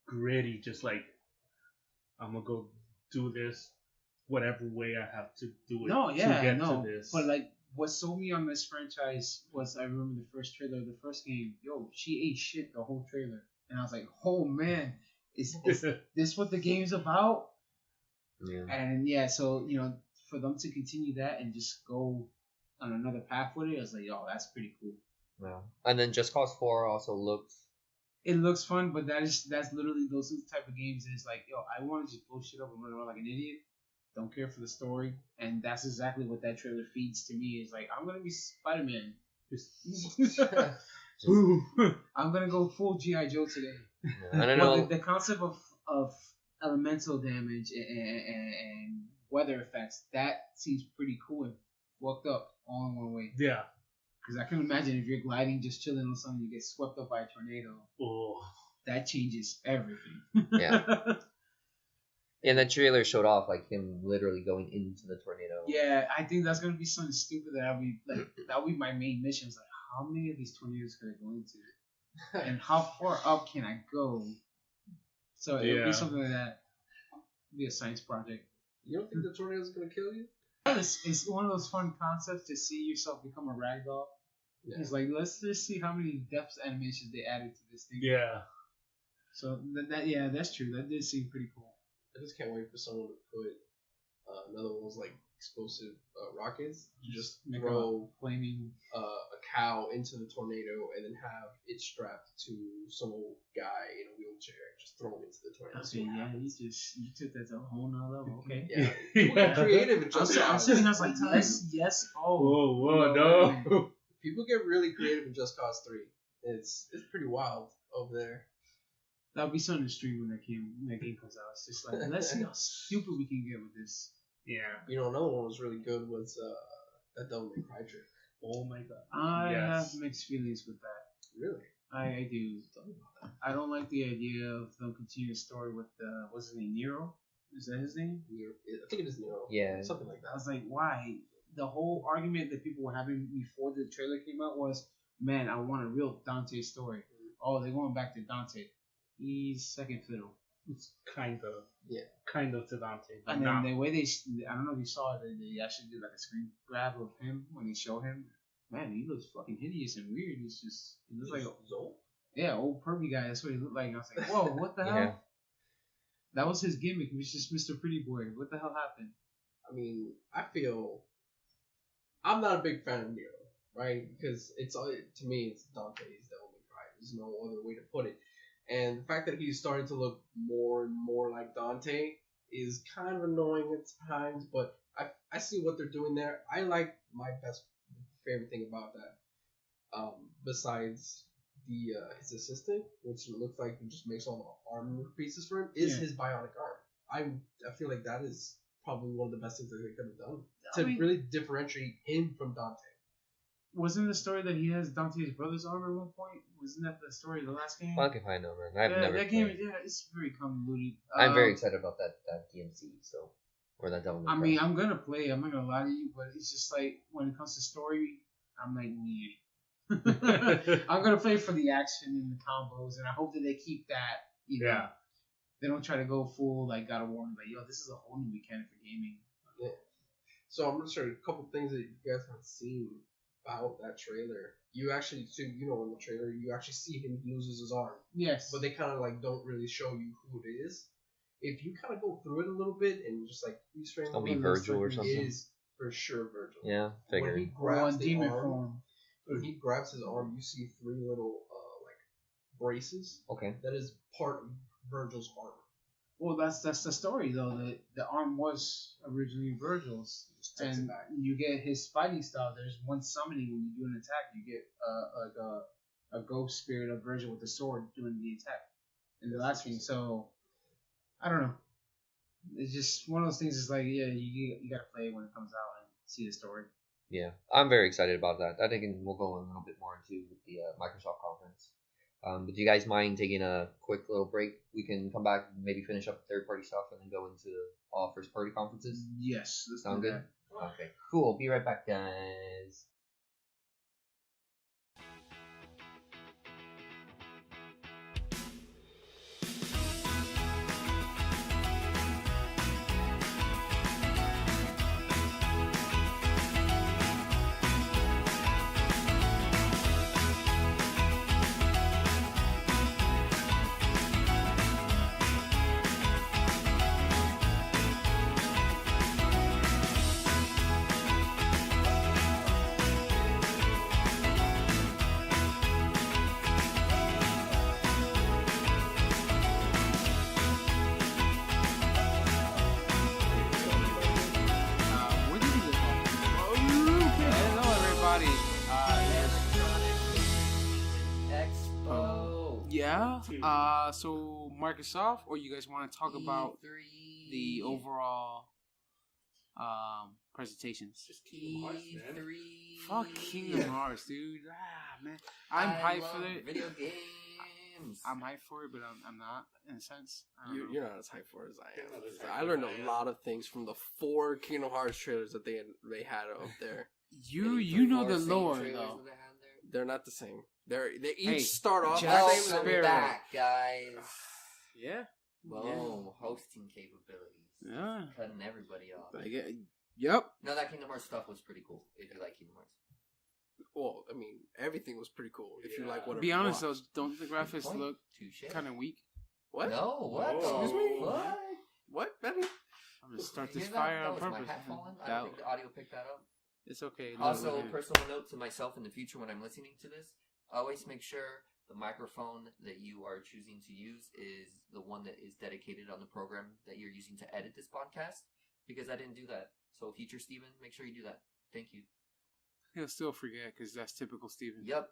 gritty, just like I'm gonna go do this whatever way I have to do it No, yeah, to get no. to this. But like, what sold me on this franchise was I remember the first trailer of the first game. Yo, she ate shit the whole trailer, and I was like, oh man, is this what the game's about? Yeah. And yeah, so for them to continue that and just go on another path with it, I was like, yo, that's pretty cool. Yeah. And then Just Cause 4 also looked. It looks fun, but that's literally those are the type of games that it's like, yo, I want to just blow shit up and run around like an idiot. don't care for the story, and that's exactly what that trailer feeds to me. Is like, I'm gonna be Spider-Man. I'm gonna go full GI Joe today. I don't know. The concept of elemental damage and weather effects, that seems pretty cool and fucked up all in one way. Yeah. Because I can imagine if you're gliding, just chilling on something, you get swept up by a tornado. Oh. That changes everything. Yeah. And the trailer showed off like him literally going into the tornado. Yeah, I think that's gonna be something stupid that'll be my main mission. Is like, how many of these tornadoes could I go into, and how far up can I go? So it'll be something like that. It'll be a science project. You don't think the tornado is gonna kill you? It's one of those fun concepts to see yourself become a ragdoll. Yeah. It's like, let's just see how many depth animations they added to this thing. Yeah. So that's true. That did seem pretty cool. I just can't wait for someone to put another one was like explosive rockets. To just Make throw a flaming. a cow into the tornado and then have it strapped to some old guy in a wheelchair. Just throw him into the tornado. Okay, yeah, you took that to a whole nother level. Okay. Yeah, people get creative with Just I'm Cause. sitting there, I was like, yes. Oh. Whoa, no. People get really creative in Just Cause 3. It's pretty wild over there. That'll be something to stream when that game comes out. It's just like, let's see how stupid we can get with this. Yeah. You know, another one was really good was that Devil May Cry trick. Oh my god. I Yes. have mixed feelings with that. Really? I do. Tell me about that. I don't like the idea of them continuing the story with what's his name, Nero? Is that his name? I think it is Nero. Yeah. Something like I that. was like, why? The whole argument that people were having before the trailer came out was, man, I want a real Dante story. Oh, they're going back to Dante. He's second fiddle. It's kind of. Yeah. Kind of to Dante. But And not. then the way I don't know if you saw it, they actually did like a screen grab of him when they show him. Man, he looks fucking hideous and weird. He looks like old pervy guy. That's what he looked like. And I was like, whoa, what the Yeah. hell? That was his gimmick. He was just Mr. Pretty Boy. What the hell happened? I mean, I feel I'm not a big fan of Nero, right? Because to me, it's Dante's Devil May Cry. There's no other way to put it. And the fact that he's starting to look more and more like Dante is kind of annoying at times, but I see what they're doing there. I like my favorite thing about that, besides the his assistant, which looks like he just makes all the armor pieces for him, is his bionic arm. I feel like that is probably one of the best things that they could have done to really differentiate him from Dante. Wasn't the story that he has Dante's brother's arm at one point? Wasn't that the story of the last game? Fuck if I know, man. I've never that played. game. Yeah, it's very convoluted. I'm very excited about that DMC, so or that Devil May I Cry. mean, I'm gonna play. I'm not gonna lie to you, but it's just like when it comes to story, I'm like, yeah. I'm gonna play for the action and the combos, and I hope that they keep that. You know, Yeah. they don't try to go full like God of War and like, yo, this is a whole new mechanic for gaming. Yeah. So I'm gonna show you a couple things that you guys haven't seen about that trailer. You actually, so in the trailer, you actually see him loses his arm, Yes, but they kind of like don't really show you who it is. If you kind of go through it a little bit and just like freeze frame, It'll be it Virgil or it something. is for sure Virgil. Yeah, When figured. he or grabs on the demon arm, form. when he grabs his arm, you see three little like braces. Okay. That is part of Virgil's armor. Well, that's the story though. The arm was originally Virgil's, Just takes it and back. you get his fighting style. There's one summoning when you do an attack. You get like a ghost spirit of Virgil with the sword doing the attack in the last game. So I don't know. It's just one of those things. It's like you gotta play it when it comes out and see the story. Yeah, I'm very excited about that. I think we'll go a little bit more into the Microsoft conference. But do you guys mind taking a quick little break? We can come back and maybe finish up third-party stuff and then go into all first-party conferences. Yes, let's Sound do good? that. Okay, cool. Be right back, guys. everybody. Expo. Yeah. So mark us off, or you guys want to talk about E3. the overall presentations? Just Kingdom Hearts, man. E3. Fuck Kingdom Hearts, dude. Ah, man. I'm I hyped love for it. Video games. I'm hyped for it, but I'm not, in a sense. I don't know. You're not as hyped for it as I am. You're not as hyped I learned as I a am. lot of things from the 4 Kingdom Hearts trailers that they had up there. You know the Same lore, trailers though. that they had there? They're not the same. They each Hey, start off Jack the Oh, same. Sparrow. we're back, guys. Yeah. Boom, hosting capabilities. Yeah. Cutting everybody off. Yep. No, that Kingdom Hearts stuff was pretty cool. If you like Kingdom Hearts. Well, I mean, everything was pretty cool. If you Yeah. like whatever. Be honest, you though, watched. don't the graphics Point. look Touche. kind of weak? What? No, what? Whoa. Excuse me? What? What, Benny? I'm gonna start You this hear fire that? on Was my purpose. hat falling? I That- don't think the audio picked that up. It's okay. Also, Look, personal note to myself in the future when I'm listening to this, always make sure the microphone that you are choosing to use is the one that is dedicated on the program that you're using to edit this podcast, because I didn't do that. So future Steven, make sure you do that. Thank you. he'll still forget because that's typical Steven. Yep.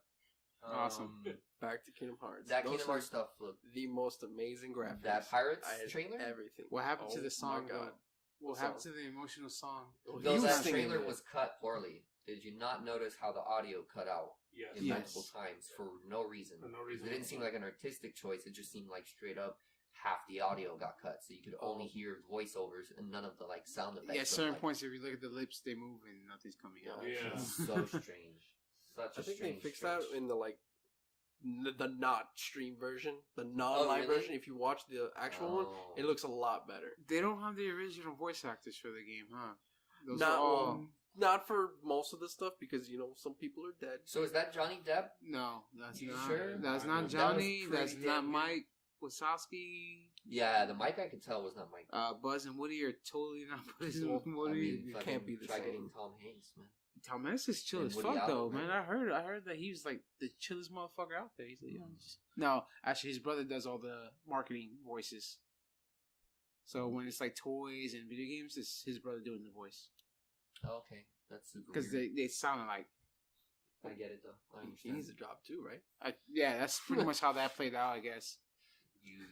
Awesome. Back to Kingdom Hearts. That Those Kingdom are Hearts stuff looked. the most amazing graphics. That Pirates I had trailer? Everything. What happened to Oh the song? my God. What What happened song? to the emotional song? Oh, Though he was that singing trailer it. was cut poorly. Did you not notice how the audio cut out Yes. in Yes. multiple times for no reason? For no It reason. didn't seem like an artistic choice. It just seemed like straight up half the audio got cut, so you could only Oh. hear voiceovers and none of the like sound effects. Yeah, of, certain like, points, if you look at the lips, they move and nothing's coming out. Yeah. It's so strange. Such a I think strange. they fixed strange. that in the the not stream version, the non-live really? version. If you watch the actual one, Oh. it looks a lot better. They don't have the original voice actors for the game, huh? Those Not are all... not for most of the stuff because some people are dead. So is that Johnny Depp? No, that's You not. sure? That's That not was Johnny. pretty That's damn not good. Mike Wazowski. Yeah, the mic I could tell was not Mike. Buzz and Woody are totally not Buzz Well, and I Woody. mean, it fucking can't be the try same. getting Tom Hanks, man. Tom Hanks is chill And as Woody fuck, Allen, though, man. man. I heard that he was like the chillest motherfucker out there. He's like, no, actually, his brother does all the marketing voices. So when it's like toys and video games, it's his brother doing the voice Oh, okay, that's super. because weird. they sound alike. I get it though. I He understand. needs a job too, right? Yeah, that's pretty much how that played out, I guess.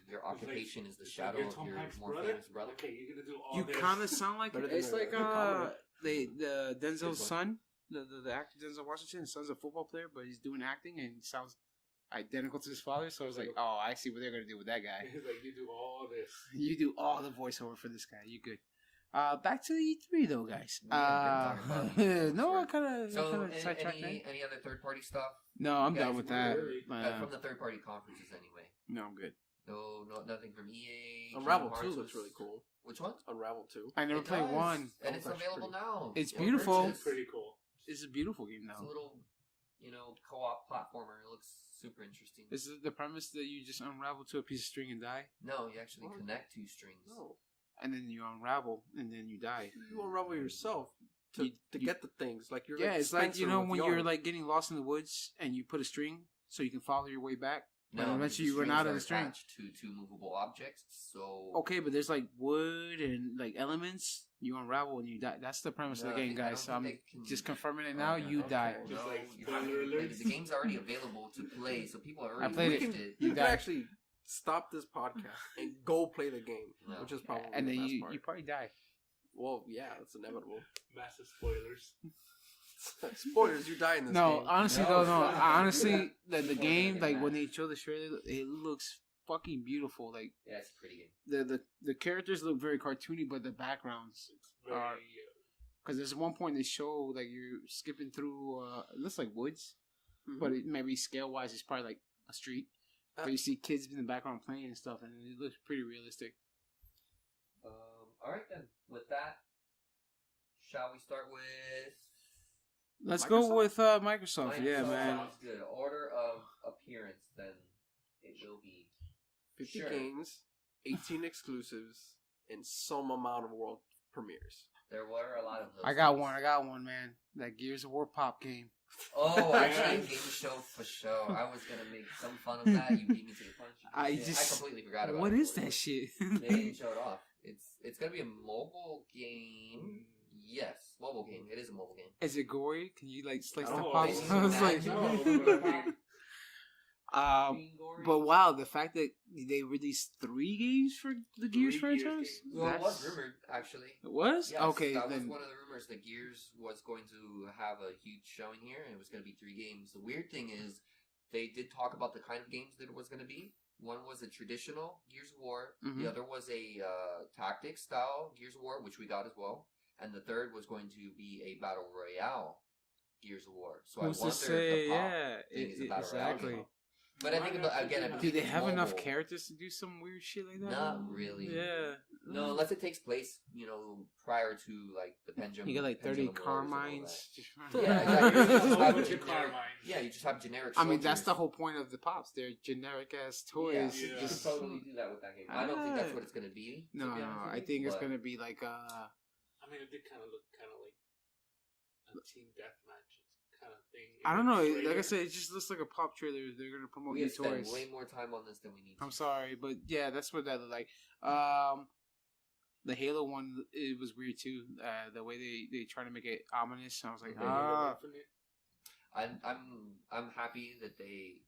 Your occupation is the It's like shadow you're of Tom your Hanks' more brother? famous brother. Okay, you're gonna do all You this. kind of sound like Better it. than It's a like comedy. the Denzel's Good one. son, the actor Denzel Washington. His son's a football player, but he's doing acting and he sounds identical to his father. So I was like, oh, I see what they're gonna do with that guy. He's like, you do all this. You do all the voiceover for this guy. You good. Back to E3 though, guys. Yeah, been talking about no, I it. kind of So, sidetracked that. any other third party stuff? No, I'm you guys done with that. really- From the third party conferences, anyway. No, I'm good. No, nothing from EA. Unravel Kingdom 2 Hearts looks was- really cool. Which one? Unravel 2. I never It played does, one. and it's That's available pretty- now. It's You can beautiful. purchase. Pretty cool. It's a beautiful game It's a now. little, co-op platformer. It looks super interesting. Is it the premise that you just unravel to a piece of string and die, No, you actually What? connect two strings. No, and then you unravel and then you die? you unravel yourself to You- get the things. Like you're Yeah, like it's like Spencer with when yarn. you're like getting lost in the woods and you put a string so you can follow your way back. But No, eventually the you run strings out of are the string. attached to two movable objects. So Okay, but there's like wood and like elements. You unravel and you die. That's the premise No, of the I game, think- I guys. So don't I'm think they can- just confirming it now. Okay, You okay. die. Just No, like you spoiler haven't- alerts. the game's already available to play, so people are I already played we it. can, watched it. we can died. actually stop this podcast and go play the game, No. which is probably And then the best you part. probably die. Well, yeah, it's inevitable. Massive spoilers. Spoilers, you die in this No, game. honestly No. though, no. Honestly, the Spoiler game, like game, when man. they show the trailer, it looks fucking beautiful. Like Yeah, it's a pretty game. the characters look very cartoony, but the backgrounds. It's very. Because there's one point they show like you're skipping through. It looks like woods, Mhm. but it maybe scale wise, it's probably like a street. But you see kids in the background playing and stuff, and it looks pretty realistic. All right then. With that, shall we start with Let's Microsoft? go with Microsoft. Yeah, Microsoft? man. Sounds good. Order of appearance, then it will be 50 Sure. games, 18 exclusives, and some amount of world premieres. There were a lot of those. I got things. one, man. That Gears of War pop game. Oh, actually, game show for show. I was gonna make some fun of that. You beat me to the punch. I just- completely forgot about it. What is that shit? They didn't show it off. It's gonna be a mobile game. Yes, mobile game. It is a mobile game. Is it gory? Can you like slice the Oh, pops? it's I was like, not. um, but wow, the fact that they released 3 games for the Gears 3 Gears franchise. games. Well, it was That's- rumored actually. It was? Yes, Okay, that then. was one of the rumors that Gears was going to have a huge showing here, and it was going to be 3 games. The weird thing is, they did talk about the kind of games that it was going to be. One was a traditional Gears of War. Mhm. The other was a tactics style Gears of War, which we got as well. And the third was going to be a battle royale Gears of War. So Who's I wonder to say? if the pop Yeah, thing is a battle exactly. royale game. But I think about, again, I Do believe they it's have enough mobile. characters to do some weird shit like that? Not really. Yeah. No, unless it takes place, prior to like the pendulum. You got like 30 Pendulum Wars and all Carmines. that. Yeah, exactly. You just A whole have bunch of generic- Carmines. Yeah, you just have generic. I mean, that's the soldiers. whole point of the pops. They're generic ass toys. Yeah, Yeah. you Just- could totally do that with that game. I don't think that's what it's gonna be. to No, be no, honest with I you, think it's but- gonna be like I mean, it did kind of look kind of like a team deathmatch kind of thing. I don't know. in the Like I trailer. said, it just looks like a pop trailer. They're gonna promote We new have spent toys. way more time on this than we need. I'm to. sorry, but yeah, that's what that looked like. The Halo one, it was weird too. The way they try to make it ominous. I was like, Okay, Halo Infinite. I'm happy that they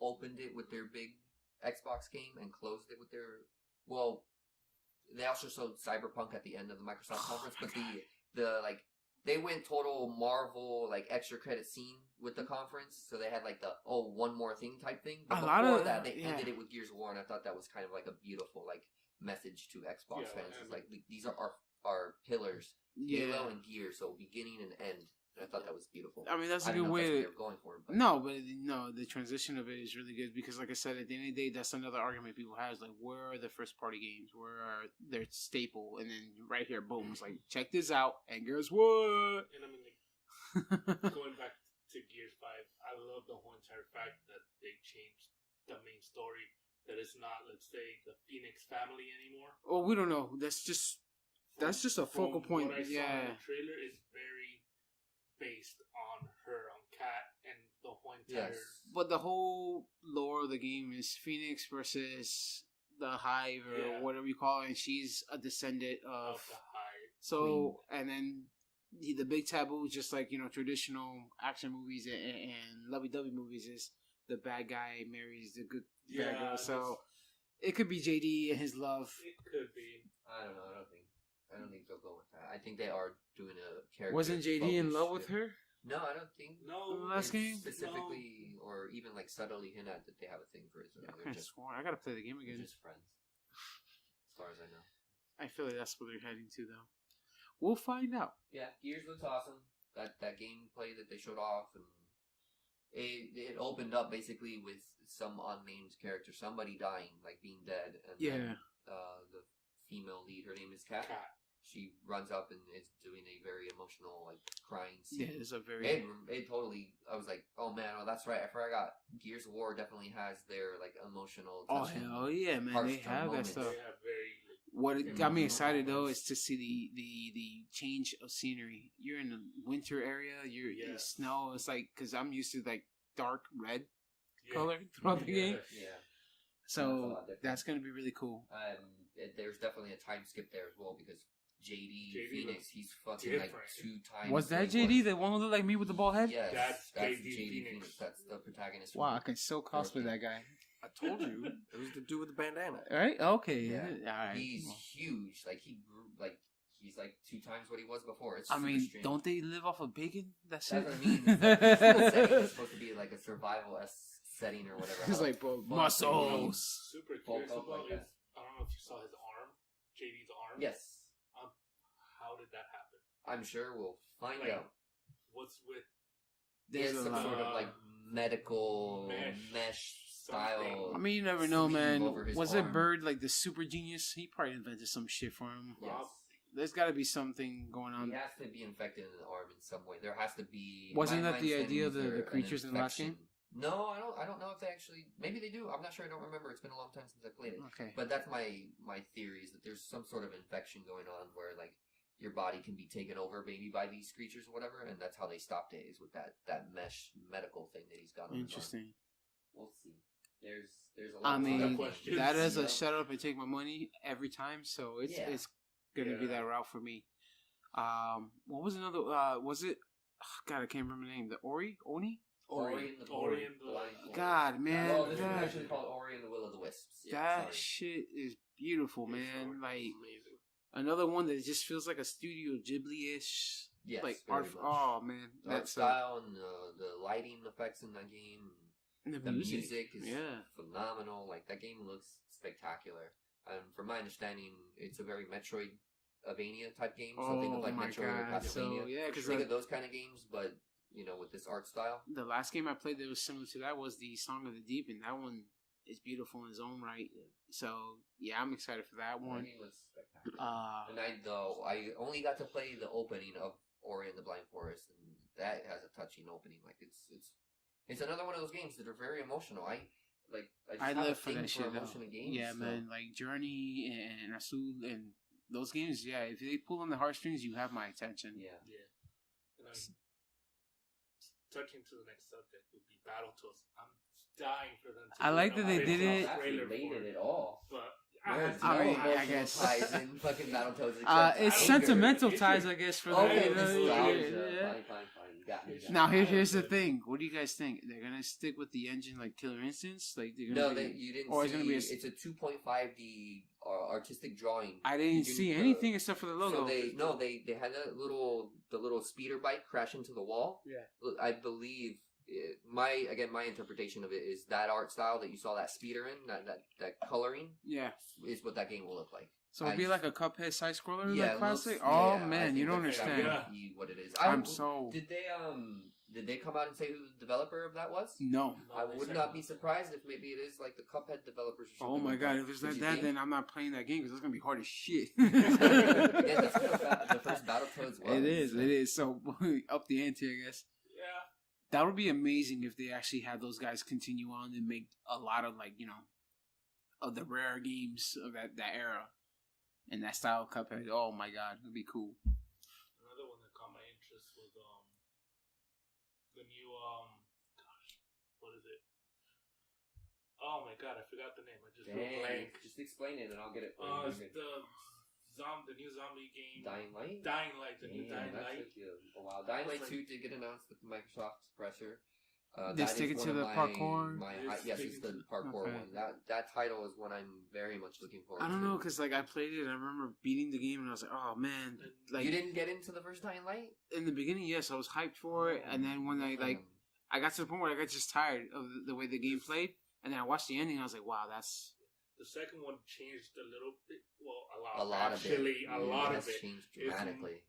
opened it with their big Xbox game and closed it with their they also showed Cyberpunk at the end of the Microsoft conference, but the like they went total Marvel like extra credit scene with the conference, so they had like the one more thing type thing. But A lot before of- that, they yeah. ended it with Gears of War, and I thought that was kind of like a beautiful like message to Xbox Yeah, fans. and- It's like these are our pillars, yeah. Halo and Gears, so beginning and end. And I thought that was beautiful. I mean, that's I a good don't know if way. that's what they were going for. But No, but no, the transition of it is really good because, like I said, at the end of the day, that's another argument people have. Is like, where are the first party games? Where are their staple? And then right here, boom, it's like, check this out, and guess what? And I mean, like, going back to Gears 5, I love the whole entire fact that they changed the main story. That it's not, let's say, the Phoenix family anymore. Oh, we don't know. That's just a focal From point. What I saw in Yeah. the trailer is very based on her, on Kat, and the whole entire. yes, But the whole lore of the game is Phoenix versus the Hive or Yeah. whatever you call it, and she's a descendant of. Of the Hive. So, and then the big taboo, just like traditional action movies and lovey-dovey movies, is the bad guy marries the good bad girl. So it could be JD and his love. It could be. I don't know. I don't think they'll go with that. I think they are doing a character. Wasn't JD in focused love with shit. her? No, I don't think. No. The last game? Specifically, or even like subtly hint at that they have a thing for each I other. could They're have just, sworn. I gotta play the game they're again. just friends, as far as I know. I feel like that's where they're heading to, though. We'll find out. Yeah, Gears looks awesome. That gameplay that they showed off, and it opened up basically with some unnamed character, somebody dying, like being dead, and Yeah. then, the female lead, her name is Kat. Kat. She runs up and is doing a very emotional, like crying Yeah, scene. it's a very. It totally. I was like, oh man, oh that's right. I forgot. Gears of War definitely has their like emotional. Oh touching hell yeah, man! They heartstrong have that moments. stuff. They have very. What it got me Mhm. excited though is to see the change of scenery. You're in the winter area. You're in Yes. snow. It's like because I'm used to like dark red Yeah. color throughout the game, Yes. Yeah. so That's a lot different. that's gonna be really cool. There's definitely a time skip there as well because JD JD Phoenix, looks he's fucking like different. 2 times. Was that what he JD, was. the one who looked like me with the bald head? Yes, That's that's JD JD Phoenix. Phoenix. That's the protagonist. Wow, I from- can so cosplay that guy. I told you it was the dude with the bandana. All right, okay, Yeah. all right. He's huge. Like he grew. Like he's like 2 times what he was before. It's I super mean, strange. don't they live off of bacon? That's That's it. what I mean. It's like, the setting is supposed to be like a survival setting or whatever. He's How like, the bro, fuck they muscles. Super bulk curious up about like is, that. I don't know if you saw his arm, JD's arm. Yes, How did that happen? I'm sure we'll find Like, out. What's with There's It's a some lot. sort of like medical something. mesh style. I mean, you never know, sleeve man. over his Was arm. it Bird like the super genius? He probably invented some shit for him. Yes. There's got to be something going on. He has to be infected in the arm in some way. There has to be. Wasn't my that the idea of understanding the is there creatures an in the last infection. No, I don't know if they actually. Maybe they do. I'm not sure. I don't remember. It's been a long time since I played it. Okay. But that's my theory is that there's some sort of infection going on where like your body can be taken over maybe by these creatures or whatever, and that's how they stopped it is with that mesh medical thing that he's got on his arm. Interesting. We'll see. There's a lot I of mean, questions. that is a Yeah. shut up and take my money every time, so it's Yeah. it's gonna be Yeah. that route for me. What was another? Was it? Oh, God, I can't remember the name. The Oni? Ori and the Blind Forest. God, man. Well, this is that, actually called Ori and the Will of the Wisps. Yeah, that sorry. shit is beautiful, man. Like Amazing. another one that just feels like a Studio Ghibli-ish. Yes, like very art. much. Oh man, The art that's style and the lighting effects in that game. and The music is yeah. phenomenal. Like, that game looks spectacular. And from my understanding, it's a very Metroidvania type game. So think of like my Metroid or God. Castlevania. So yeah, because Think of those kind of games, but with this art style. the last game I played that was similar to that was the Song of the Deep, and that one is beautiful in its own right. So yeah, I'm excited for that That one. game was spectacular. And I only got to play the opening of Ori and the Blind Forest, and that has a touching opening. Like it's another one of those games that are very emotional. I just have live a for thing that shit. emotional games. Yeah, so. man, like Journey and Rasul and those games. Yeah, if they pull on the heartstrings, you have my attention. Yeah. And touching to the next subject would be Battletoads. I'm dying for them to I do like an that they did official it. Not trailer for related it, at all. But There's I no mean, I emotional guess. ties in fucking Battletoads. It's except sentimental anger. ties, I guess, for Okay, them. nostalgia. Yeah. Fine. You got me. Now here's the thing. What do you guys think? They're gonna stick with the engine like Killer Instinct? Like they're gonna No, be, you didn't or see. it's gonna be It's a 2.5D artistic drawing. I didn't see anything except for the logo. So they had the little speeder bike crash into the wall. Yeah. I believe my interpretation of it is that art style that you saw that speeder in, that coloring Yeah. is what that game will look like. So it'd be like a Cuphead side scroller, Yeah, like it classic. looks- Oh yeah, I man, think you don't that's understand. exactly what it is. Did they come out and say who the developer of that was? No. I would not be surprised if maybe it is like the Cuphead developers or something. Oh my like god, that. if it's Did like you that, think? then I'm not playing that game because it's gonna be hard as shit. Again, that's what the first Battletoads was. It is. So up the ante, I guess. yeah, That would be amazing if they actually had those guys continue on and make a lot of of the rare games of that era and that style of Cuphead. Oh my god, it'd be cool. another one that caught my interest was the new what is it? Oh my god, I forgot the name. I just drew a Dang, blank. just explain it and I'll get it for It's you. the new zombie game. Dying Light? The new Dying that Light. took you a while. Dying Light Like- 2 did get announced with the Microsoft presser. They That stick is it one to of the my- parkour? Yes, it's the parkour Okay. one. That title is one I'm very much looking forward I to. don't know, because I played it and I remember beating the game and I was like, oh man. Like you didn't get into the first Dying Light? in the beginning, yes, I was hyped for it, and then when I got to the point where I got just tired of the way the game played, and then I watched the ending, and I was like, wow, that's The second one changed a little bit. Well, a lot of it. actually, a lot has of it. changed It's- dramatically.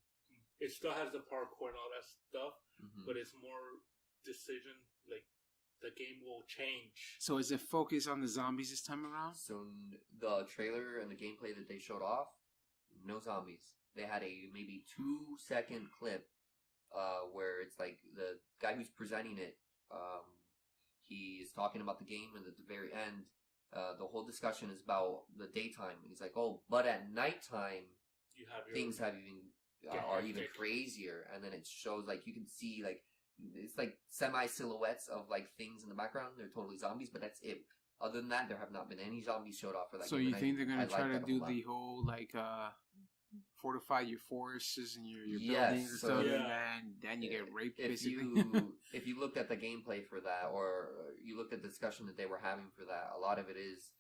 It still has the parkour and all that stuff, Mhm. but it's more decision. Like the game will change. so. Is it focused on the zombies this time around? So the trailer and the gameplay that they showed off, no zombies. They had a maybe 2-second clip where it's like the guy who's presenting it, he's talking about the game, and at the very end, the whole discussion is about the daytime. And he's like, "Oh, but at nighttime, You have your things have are even crazier." And then it shows you can see it's like semi silhouettes of things in the background. They're totally zombies, but that's it. Other than that, there have not been any zombies showed off for that So game. you and think they're I gonna try like to that a do lot. the whole fortify your forests and your Yes, buildings and so- stuff, Yeah. and then you get raped If basically? if you looked at the gameplay for that, or you looked at the discussion that they were having for that, a lot of it is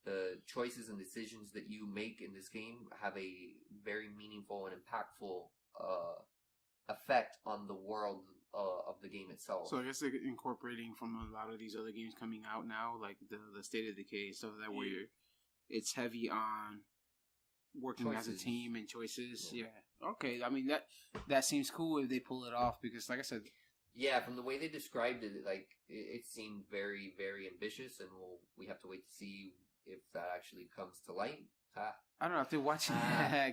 the choices and decisions that you make in this game have a very meaningful and impactful effect on the world of the game itself. So I guess they're incorporating from a lot of these other games coming out now, like the State of Decay and stuff like that, where it's heavy on working as a Choices. team and choices. Yeah. Yeah. Okay. I mean that seems cool if they pull it off, because like I said, Yeah, from the way they described it, it seemed very, very ambitious, and we have to wait to see if that actually comes to light. I don't know, after watching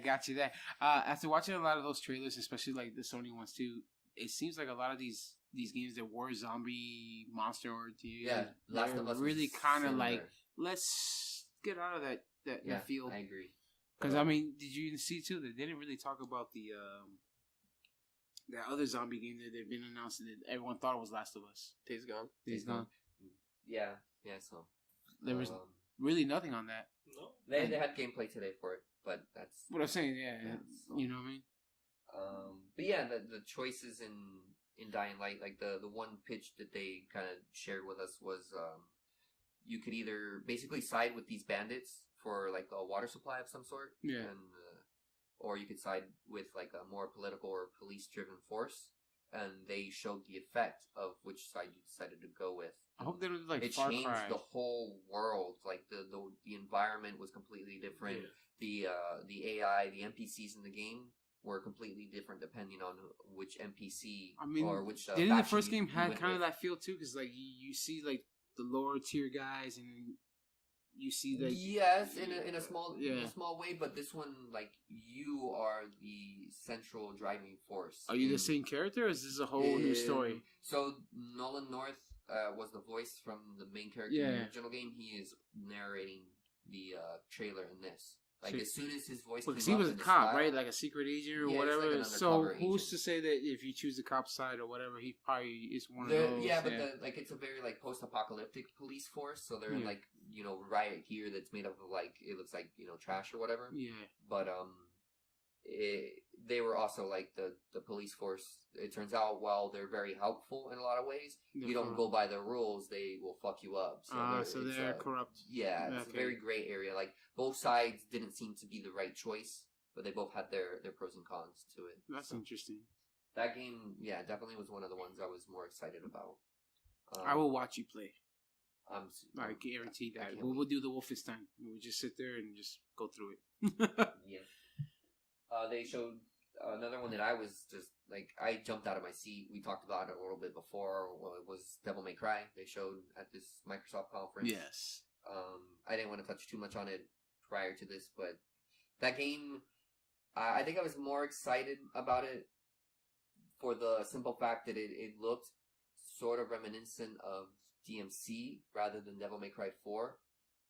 got you there. After watching a lot of those trailers, especially like the Sony ones too, it seems like a lot of these games that were zombie monster or Yeah, Last of Us was really kind of similar. like, let's get out of that field. I agree. Because I mean, did you see too that they didn't really talk about the that other zombie game that they've been announcing that everyone thought it was Last of Us? Days Gone. Days Gone. Yeah, so There was really nothing on that. No. they had gameplay today for it, but that's What I'm saying, yeah, Yeah, so- you know what I mean. But yeah, the choices in Dying Light, like the one pitch that they kind of shared with us was you could either basically side with these bandits for like a water supply of some sort, or you could side with like a more political or police-driven force, and they showed the effect of which side you decided to go with. I hope they don't do like it Far changed Cry. the whole world. Like the environment was completely different. Yeah. The AI, the NPCs in the game were completely different depending on which NPC or which. Didn't the faction first game you had went kind of with. that feel too? Because like you see like the lower tier guys, and you see like Yes, in a small way, but this one, like, you are the central driving force. Are you the same character, or is this a whole new story? So Nolan North was the voice from the main character in the original game. He is narrating the trailer in this. Like, as soon as his voice because came he was up a in cop, style, right? Like a secret agent or Yeah, he's whatever. like an So undercover who's agent. to say that if you choose the cop side or whatever, he probably is one of those? Yeah, but it's a very like post-apocalyptic police force, so they're in like riot gear that's made up of like it looks like trash or whatever. Yeah. But they were also like the police force. It turns out while they're very helpful in a lot of ways, you don't go by their rules, they will fuck you up. So they're corrupt. Yeah, it's a very gray area. Like both sides didn't seem to be the right choice, but they both had their pros and cons to it. That's interesting. That game, yeah, definitely was one of the ones I was more excited about. I will watch you play. I guarantee that. can't We'll do the Wolfenstein. We'll just sit there and just go through it. Yeah. They showed another one that I was just like, I jumped out of my seat. We talked about it a little bit before. Well, it was Devil May Cry. They showed at this Microsoft conference. Yes. I didn't want to touch too much on it prior to this, but that game, I think I was more excited about it for the simple fact that it looked sort of reminiscent of DMC rather than Devil May Cry 4.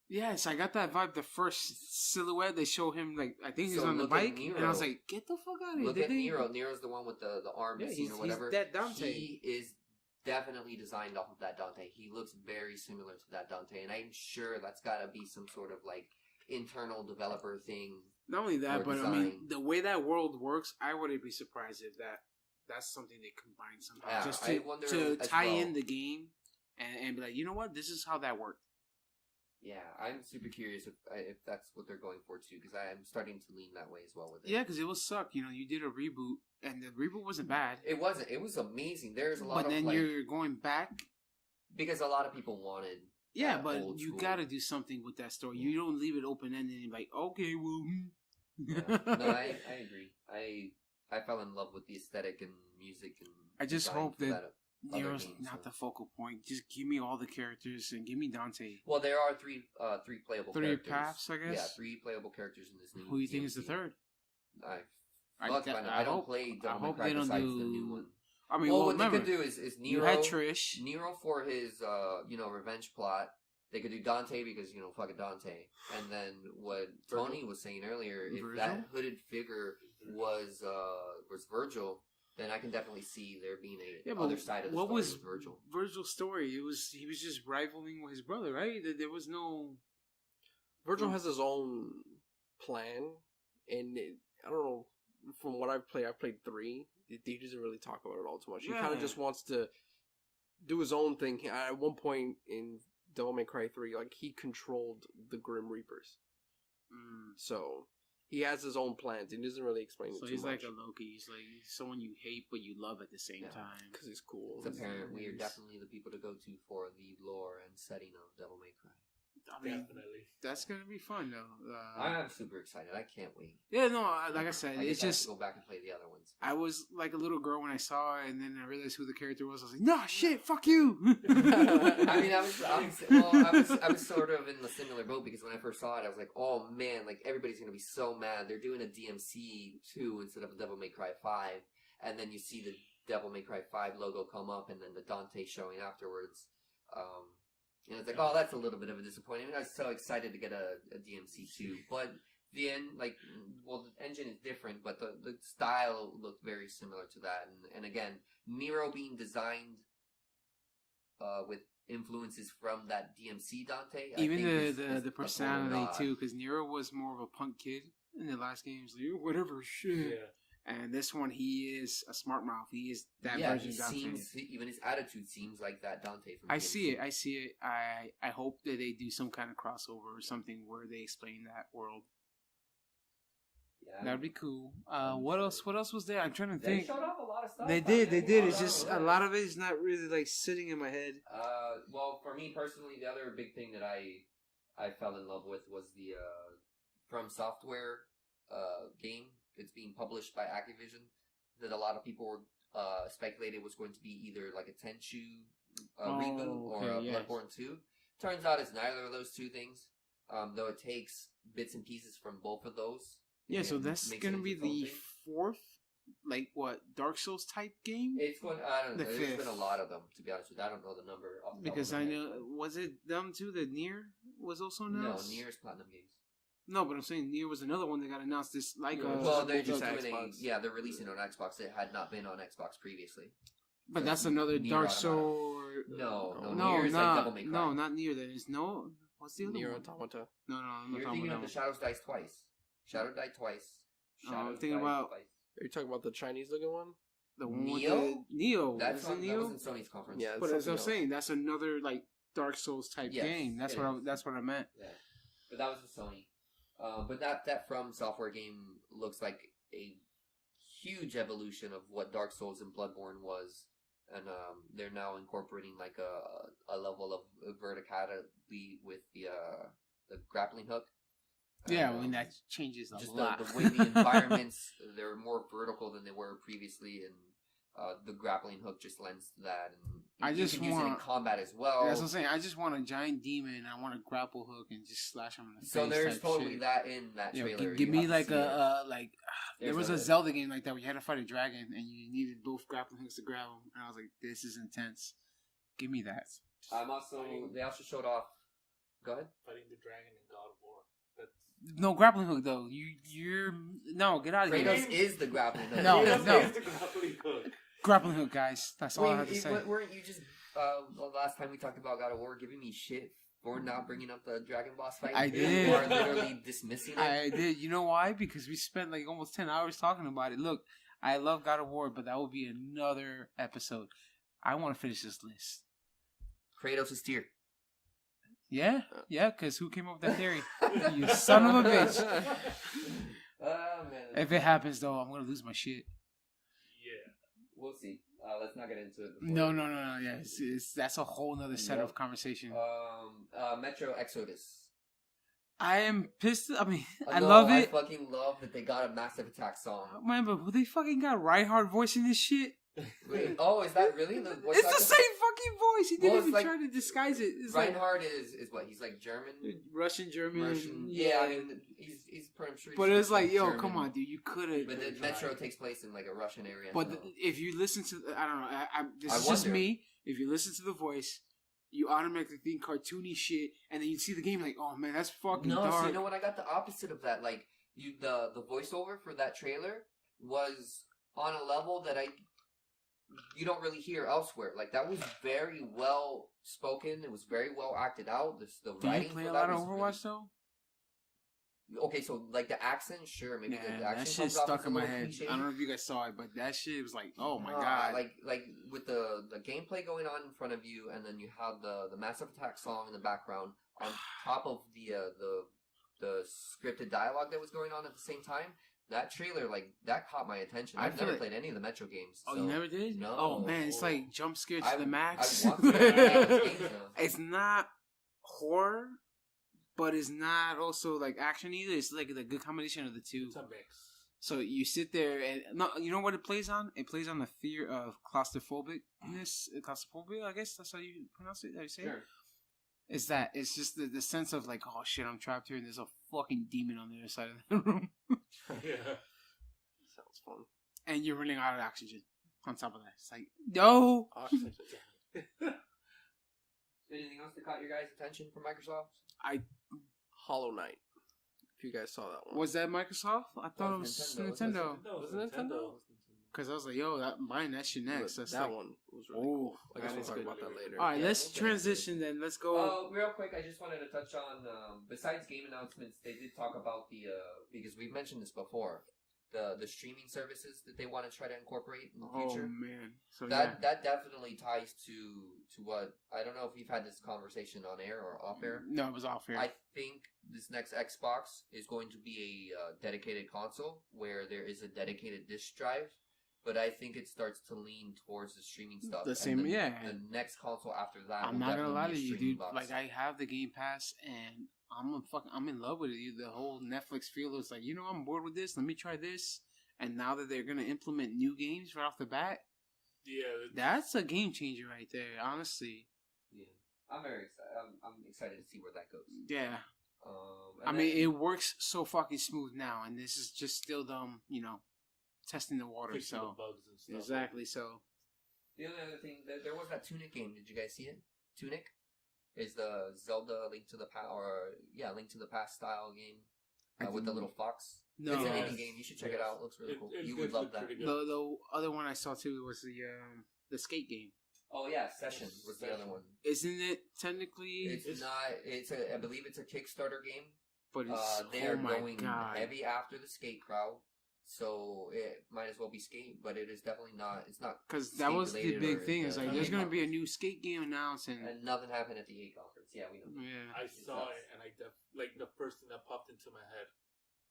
Yes, I got that vibe. The first silhouette, they show him, like, I think he's So on the look at bike, and I was like, get the fuck out of here. Look at Nero. Nero's the one with the arm missing or whatever. He's that Dante. He is definitely designed off of that Dante. He looks very similar to that Dante, and I'm sure that's got to be some sort of, like, internal developer thing. Not only that, but design. I mean, the way that world works, I wouldn't be surprised if that's something they combine somehow. Yeah, just I wonder to as tie well. in the game and be like, you know what, this is how that worked. Yeah, I'm super curious if that's what they're going for too, because I'm starting to lean that way as well with it. Yeah, because it will suck. You did a reboot, and the reboot wasn't bad. It wasn't. It was amazing. There's a lot of But then like, you're going back. because a lot I people wanted. Yeah, that but old you school. got to do something with that story. You don't leave it open ended and be like, okay, well. Yeah. No, I agree. I fell in love with the aesthetic and music and. I just design hope for that other Nero's games, not so. the focal point. Just give me all the characters and give me Dante. Well, there are three playable Three characters. paths, I guess? Yeah, 3 playable characters in this new. Who do you think is the DMC. third? I don't play Devil May Cry they don't besides do the new one. I mean, Well, well, what remember, they could do is you Nero. had Trish. Nero for his revenge plot. They could do Dante because fucking Dante. And then what Tony was saying earlier, if Virgil? that hooded figure was Virgil, then I can definitely see there being a other side of the what story was with Virgil. Virgil's story? He was just rivaling with his brother, right? There was no. Virgil has his own plan, and I don't know. From what I've played 3. He doesn't really talk about it all too much. He kind Yeah. of just wants to do his own thing. At one point in Devil May Cry 3, like, he controlled the Grim Reapers. So he has his own plans. He doesn't really explain it So too he's much. like a Loki. He's like someone you hate but you love at the same time. Because he's cool. It's apparent we are definitely the people to go to for the lore and setting of Devil May Cry. I mean, Definitely. that's gonna be fun though. I'm super excited. I can't wait. Yeah, no, like I said, I it's guess I have just to go back and play the other ones. I was like a little girl when I saw it, and then I realized who the character was. I was like, "No, shit, fuck you." I mean, I was sort of in the similar boat because when I first saw it, I was like, oh man, like everybody's gonna be so mad. They're doing a DMC 2 instead of a Devil May Cry 5, and then you see the Devil May Cry 5 logo come up, and then the Dante showing afterwards. And it's like, oh, that's a little bit of a disappointment. I was so excited to get a DMC 2, but the end, the engine is different, but the style looked very similar to that. And again, Nero being designed with influences from that DMC Dante. Even is the a total personality nod. too, because Nero was more of a punk kid in the last game. He's like, "Whatever, shit." Yeah. And this one, he is a smart mouth. He is that Yeah, version he of Dante. seems, even his attitude seems like that Dante from I DMC. see it. I see it. I hope that they do some kind of crossover or something where they explain that world. Yeah. That'd be cool. I'm What sure. else? What else was there? I'm trying to They think. showed off a lot of stuff. They man. did. They did. All It's around just the a way. lot of it is not really like sitting in my head. Well, for me personally, the other big thing that I fell in love with was the From Software game. It's being published by Activision. That a lot of people were speculated was going to be either like a Tenchu reboot or a yes. Bloodborne 2. Turns out it's neither of those two things. Though it takes bits and pieces from both of those. Yeah, so and that's makes gonna it be its own the thing. fourth, like what, Dark Souls type game? It's going. I don't know. The There's fifth. been a lot of them, to be honest with you. I don't know the number. Off the top Because of my I head, know, was it them too? The Nier was also but- No, announced. Nier's Platinum Games. No, but I'm saying Nier was another one that got announced. This like, Yeah, Well, they're just just Xbox. doing they're releasing it on Xbox. It had not been on Xbox previously. but that's another Nier Dark Automata. Soul. No, No, Nier's like Devil May Cry. no, not Nier. There is no. What's the other Nier one? Automata. No, I'm not You're talking thinking about of the that one. Shadows Dice Twice. Shadow died twice. I'm Shadows thinking died about- twice. Are you talking about the Chinese looking one? The one with Neo? the Neo. That's Is it on, that Neo? was in Sony's conference. Yeah, But as I'm something saying, that's another like Dark Souls type Yes, game. That's it what is. that's what I meant. Yeah. But that was with Sony. But that From Software game looks like a huge evolution of what Dark Souls and Bloodborne was. And they're now incorporating like a level of verticality with the grappling hook. Yeah, And, I mean that changes a just lot. the way the environments, they're more vertical than they were previously, and the grappling hook just lends to that. And I you just can use it in want- combat as well. That's what I'm saying. I just want a giant demon and I want a grapple hook and just slash him in the So face. there's type totally shit. that in that Yeah, trailer. give You me have to like see it. there There's was a Zelda game like that where you had to fight a dragon and you needed both grappling hooks to grab him, and I was like, this is intense. Give me that. They also showed off. Go ahead. Fighting the dragon in God of War. That's No grappling hook though. You're no get out of here. Kratos is the grappling hook. No, Kratos no. is the grappling hook. Grappling hook, guys. That's all I have to say. Weren't you just the last time we talked about God of War giving me shit for not bringing up the Dragon Boss fight? I You did. are literally dismissing it. I did. You know why? Because we spent like almost 10 hours talking about it. Look, I love God of War, but that will be another episode. I want to finish this list. Kratos is tier. Yeah, because who came up with that theory? You son of a bitch. Oh man. If it happens, though, I'm going to lose my shit. Yeah. We'll see. Let's not get into it. No. Yeah, that's a whole nother set Yep. of conversation. Metro Exodus. I am pissed. I mean, I No, love it. I fucking love that they got a Massive Attack song. Man, but they fucking got Reinhardt voicing this shit. Wait, oh, is that really the voice It's the actor? same fucking voice. He didn't Well, it's even like- try to disguise it. It's like Reinhardt is what? He's like German. Russian, German. Russian. Yeah, I mean, he's pretty sure. But he's it's like, yo, German. come on, dude. You could have. But the Metro takes place in like a Russian area. But so. if you listen to, I don't know. This I is just wonder. me. If you listen to the voice, you automatically think cartoony shit, and then you see the game like, oh man, that's fucking No, dark. so you know what? I got the opposite of that. Like the voiceover for that trailer was on a level that you don't really hear elsewhere. Like that was very well spoken. It was very well acted out. The Do you writing play for a that lot of was Overwatch though? really, okay, so like the accent, sure, maybe the Yeah, accent that shit comes off stuck as a in my little head. cliche. I don't know if you guys saw it, but that shit was like, oh my Nah, god. Like with the gameplay going on in front of you, and then you have the Massive Attack song in the background on top of the scripted dialogue that was going on at the same time. That trailer, like that, caught my attention. I I've feel never like- played any of the Metro games. Oh, so you never did? No. Oh man, it's like jump scare to I- the max. I want to play those games now. It's not horror, but it's not also like action either. It's like the good combination of the two. It's a mix. So you sit there and no, you know what it plays on? It plays on the fear of claustrophobicness, claustrophobia. I guess that's how you pronounce it. How you say it? Sure. It's that. It's just the sense of like, oh shit, I'm trapped here, and there's a fucking demon on the other side of the room, Yeah. Sounds fun. and you're running out of oxygen. On top of that, it's like, no. Oxygen. Anything else that caught your guys' attention from Microsoft? Hollow Knight. If you guys saw that one. Was that Microsoft? I thought it was Nintendo. Nintendo. Was it Nintendo? Because I was like, yo, buying that shit next. That's that like, one was really oh, cool. I guess that we'll is talk good. about that later. All right, Yeah, let's we'll get transition then. Let's go. Real quick, I just wanted to touch on, besides game announcements, they did talk about the, because we've mentioned this before, the streaming services that they want to try to incorporate in the future. Oh man, so that definitely ties to what I don't know if you've had this conversation on air or off air. No, it was off air. I think this next Xbox is going to be a dedicated console where there is a dedicated disc drive, but I think it starts to lean towards the streaming stuff. The same, the next console after that. I'm not gonna lie to be a you, streaming dude. box. Like I have the Game Pass and I'm in love with it. The whole Netflix feel is like, I'm bored with this. Let me try this. And now that they're gonna implement new games right off the bat, that's a game changer right there. Honestly, yeah, I'm very excited. I'm excited to see where that goes. Yeah. I mean, it works so fucking smooth now, and this is just still them, testing the water. So bugs and stuff. exactly. So the only other thing, there was that Tunic game. Did you guys see it? Tunic is the Zelda Link to the Link to the Past style game with the little fox. No, it's an indie game. You should check it out. It looks really cool. You would love that. The other one I saw too was the skate game. Oh yeah, Session was the other one. Isn't it technically? It's not. I believe it's a Kickstarter game. But it's they are going heavy after the skate crowd, so it might as well be skate. But it is definitely not. It's not because that was the big thing. Is like there's going to be a new skate game announced, and nothing happened at the A conference. Yeah, we know. Yeah, I saw it, and like the first thing that popped into my head,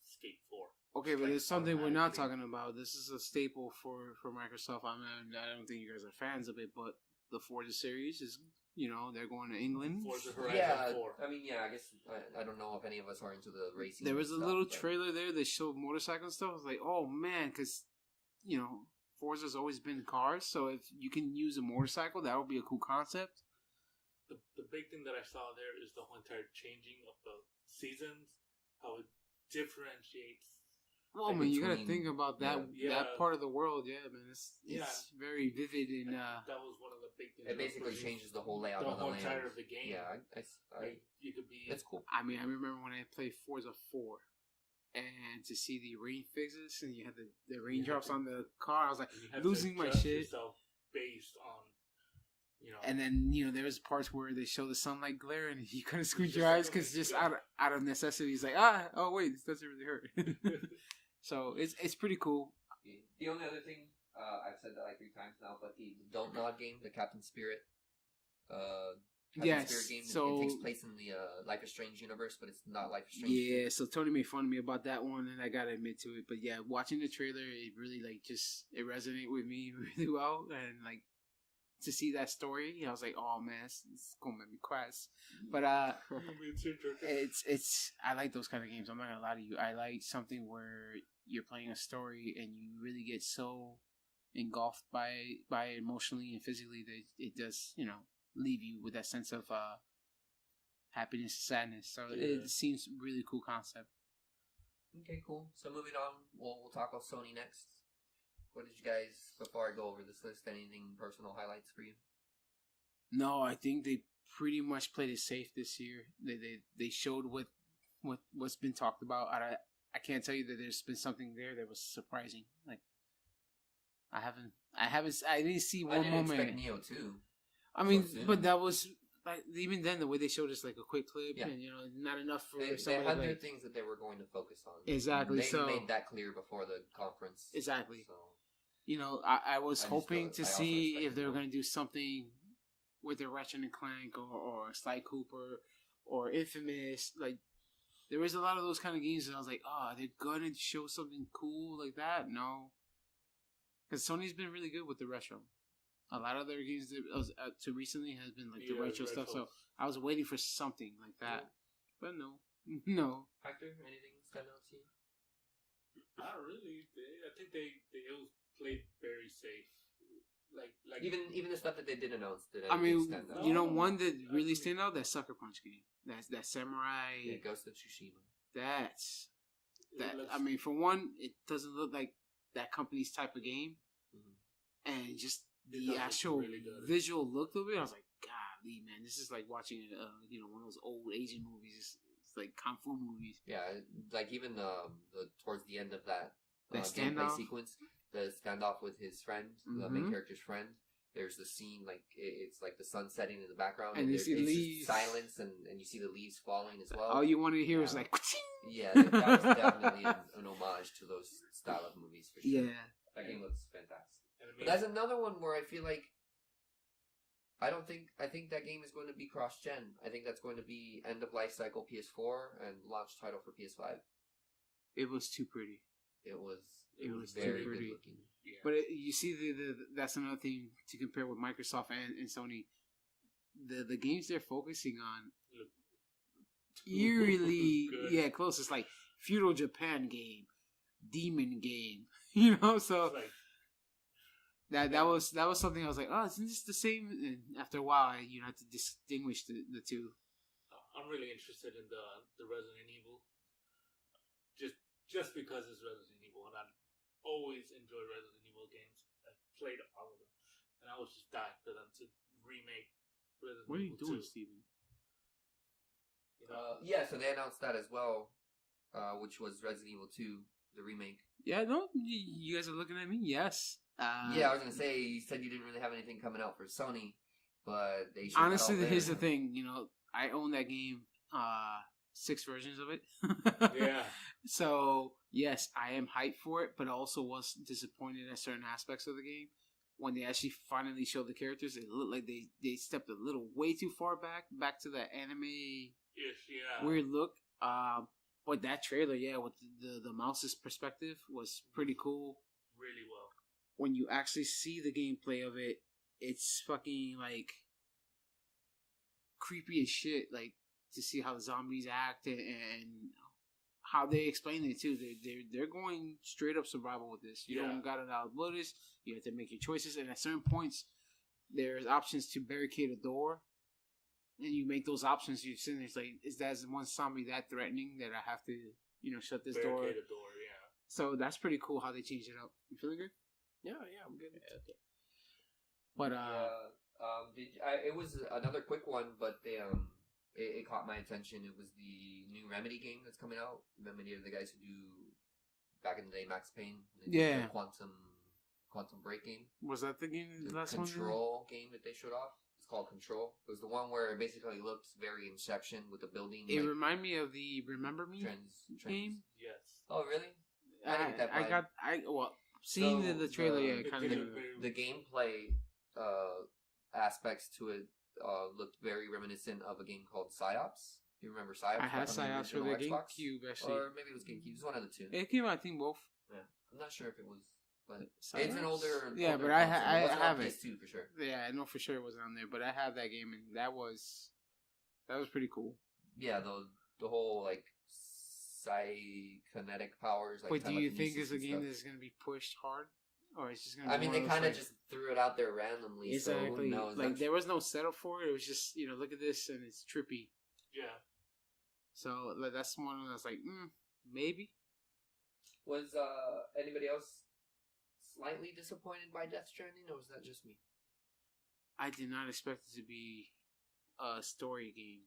Skate 4. Okay, but it's something we're not talking about. This is a staple for Microsoft. I mean, I don't think you guys are fans of it, but the Forza series is, they're going to England. Forza Horizon 4. I mean, I guess I don't know if any of us are into the racing. There was a little trailer there that showed motorcycle stuff. I was like, oh man, because Forza's always been cars, so if you can use a motorcycle, that would be a cool concept. The big thing that I saw there is the whole entire changing of the seasons, how it differentiates. Well, man, you gotta think about that that part of the world, man. It's very vivid and that was one of the big things. It basically changes the whole layout the of the whole land. entire of the game. Yeah, you could be. That's cool. I mean, I remember when I played Forza 4, and to see the rain physics and you had the raindrops on the car, I was like losing my shit. Based on. And then there was parts where they show the sunlight glare and you couldn't squint your eyes because just out of necessity, it's like oh wait, this doesn't really hurt. So it's pretty cool. The only other thing I've said that like 3 times now, but the Don't Nod game, the Captain Spirit, Spirit game, so it takes place in the Life is Strange universe, but it's not Life is Strange. Yeah, so Tony made fun of me about that one, and I gotta admit to it. But yeah, watching the trailer, it really it resonated with me really well, and like. To see that story, I was like, "Oh man, it's gonna make me cry." But it's I like those kind of games. I'm not gonna lie to you. I like something where you're playing a story and you really get so engulfed by it emotionally and physically that it does, leave you with that sense of happiness, sadness. So it seems really cool concept. Okay, cool. So moving on, we'll talk about Sony next. What did you guys, before I go over this list, anything personal highlights for you? No, I think they pretty much played it safe this year. They showed what's been talked about. I can't tell you that there's been something there that was surprising. Like I didn't see one moment. I didn't expect Neo 2. I mean, but that was like even then the way they showed us like a quick clip and not enough for they had their things that they were going to focus on. Exactly. They made that clear before the conference. Exactly. So. I was hoping to see if they were going to do something with the Ratchet and Clank or Sly Cooper or Infamous. Like, there was a lot of those kind of games that I was like, they're going to show something cool like that? No. Because Sony's been really good with the retro. A lot of their games to recently has been like the retro stuff. So I was waiting for something like that. Yeah. But no. Hector, anything stand out to you? Not really. I think they played very safe. Like even the stuff that they did announce. Stand out? One that really stand out, that Sucker Punch game. That's that Samurai. Yeah, Ghost of Tsushima. I mean, for one, it doesn't look like that company's type of game, and just the actual really visual look of it, I was like, golly, man, this is like watching one of those old Asian movies. It's like kung fu movies. Yeah, like even the towards the end of that standoff sequence, the standoff with his friend, the main character's friend. there's the scene like it's like the sun setting in the background, And you there's see it's just leaves. silence, and you see the leaves falling as well. All you wanted to hear was Yeah. like, Yeah, that was definitely an homage to those style of movies for sure. yeah. That game looks fantastic. And But that's another one where I feel like I think that game is going to be cross-gen. I think that's going to be end of life cycle PS4 and launch title for PS5. It was too pretty. It was too very pretty. good looking. Yeah. But you see, the that's another thing to compare with Microsoft and Sony. The games they're focusing on Look eerily, good. close. It's like feudal Japan game, demon game, you know. So It's like, that was something I was like, oh, isn't this the same? And after a while, you have to distinguish the two. I'm really interested in the Resident Evil, just because it's Resident Evil, and I always enjoy Resident Evil games. I played all of them, and I was just dying for them to remake Resident What are you Evil doing, 2. Steven? You know? Yeah, so they announced that as well, which was Resident Evil 2, the remake. Yeah, no, you guys are looking at me. Yes. Yeah, I was gonna say you said you didn't really have anything coming out for Sony, but they showed Honestly, it out here's the there. thing. You know, I own that game. 6 versions of it. Yeah. So yes, I am hyped for it, but I also was disappointed at certain aspects of the game. When they actually finally showed the characters, it looked like they stepped a little way too far back to the anime Yeah. weird look. But that trailer, yeah, with the mouse's perspective was pretty cool. Really well. When you actually see the gameplay of it, it's fucking like creepy as shit. Like to see how the zombies act and how they explain it too. They're going straight up survival with this. You Yeah. don't gotta outload this. You have to make your choices, and at certain points, there's options to barricade a door. And you make those options. You're sitting there, it's like, is that one zombie that threatening that I have to, shut this door? Barricade a door, yeah. So that's pretty cool how they changed it up. You feeling good? Yeah, I'm good. Okay. But it was another quick one, but it caught my attention. It was the new Remedy game that's coming out. Remedy are the guys who do back in the day Max Payne. They did Yeah. the Quantum Break game. was that the game? The Last one? Control game that they showed off. It's called Control. It was the one where it basically looked very Inception with the building. It like, reminded me of the Remember Me trends. game. Yes. Oh, really? I didn't get that vibe. Seeing So, the trailer, yeah, the kind trailer of. very- The gameplay aspects to it looked very reminiscent of a game called Psyops. Do you remember Psyops? I had back on Psyops for the original Xbox? GameCube actually. Or maybe it was GameCube. It was one of the two. It came out, I think, both. Yeah. I'm not sure if it was, but Psyops? it's an older. Yeah, older but I console. It wasn't on have it. PS2 for sure. Yeah, I know for sure it wasn't on there, but I have that game, and that was pretty cool. Yeah, the whole like psychokinetic powers. Like, But do you think telekinesis it's a and game stuff. that's going to be pushed hard, or it's just going to? I mean, they kind of just threw it out there randomly. exactly So who knows? like I'm there was no setup for it. It was just look at this and it's trippy. Yeah. So like, that's one that's like maybe. Was anybody else slightly disappointed by Death Stranding, or was that just me? I did not expect it to be a story game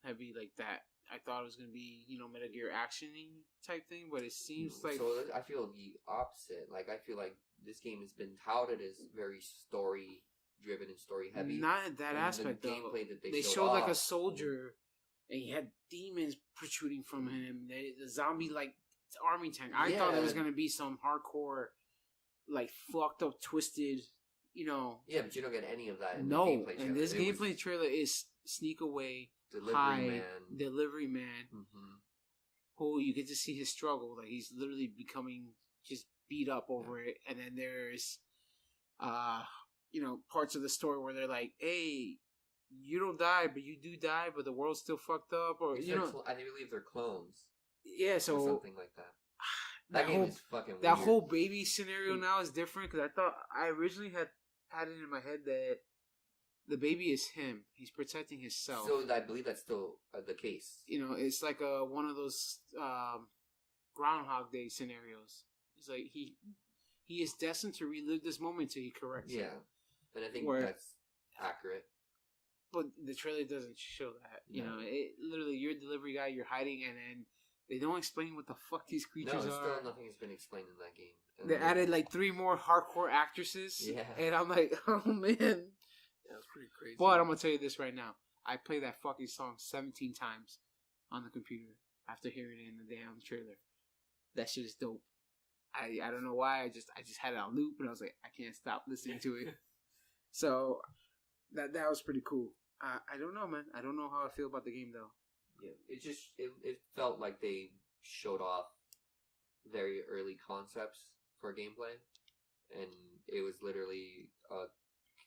heavy like that. I thought it was going to be, Metal Gear action-y type thing, but it seems like... So I feel the opposite. Like, I feel like this game has been touted as very story-driven and story-heavy. Not in that And aspect, the though. gameplay that They showed showed like a off- soldier, and he had demons protruding from him. The zombie, like, army tank. I thought it was Yeah. going to be some hardcore, like, fucked up, twisted, Yeah, but you don't get any of that in No, the gameplay trailer. and this It was gameplay trailer is sneak away, Delivery hide, Man. delivery man, Mm-hmm. who you get to see his struggle. Like he's literally becoming just beat up over it. And then there's, parts of the story where they're like, "Hey, you don't die, but you do die, but the world's still fucked up." Or I believe they're clones. yeah. Or So something like that. that That game whole is fucking that weird. whole baby scenario now is different because I thought I originally had it in my head that the baby is him. He's protecting himself. So I believe that's still the case. It's like one of those Groundhog Day scenarios. It's like he is destined to relive this moment till he corrects it. Yeah, and I think Where- that's accurate. But the trailer doesn't show that. No. It literally, you're a delivery guy, you're hiding, and then They don't explain what the fuck these creatures No, are. still nothing has been explained in that game. And They added like 3 more hardcore actresses. Yeah. And I'm like, oh man. Yeah, it's pretty crazy. But I'm gonna tell you this right now. I played that fucking song 17 times on the computer after hearing it in the damn trailer. That shit is dope. I don't know why. I just had it on loop, and I was like, I can't stop listening to it. So that was pretty cool. I don't know, man. I don't know how I feel about the game though. Yeah, it felt like they showed off very early concepts for gameplay, and it was literally a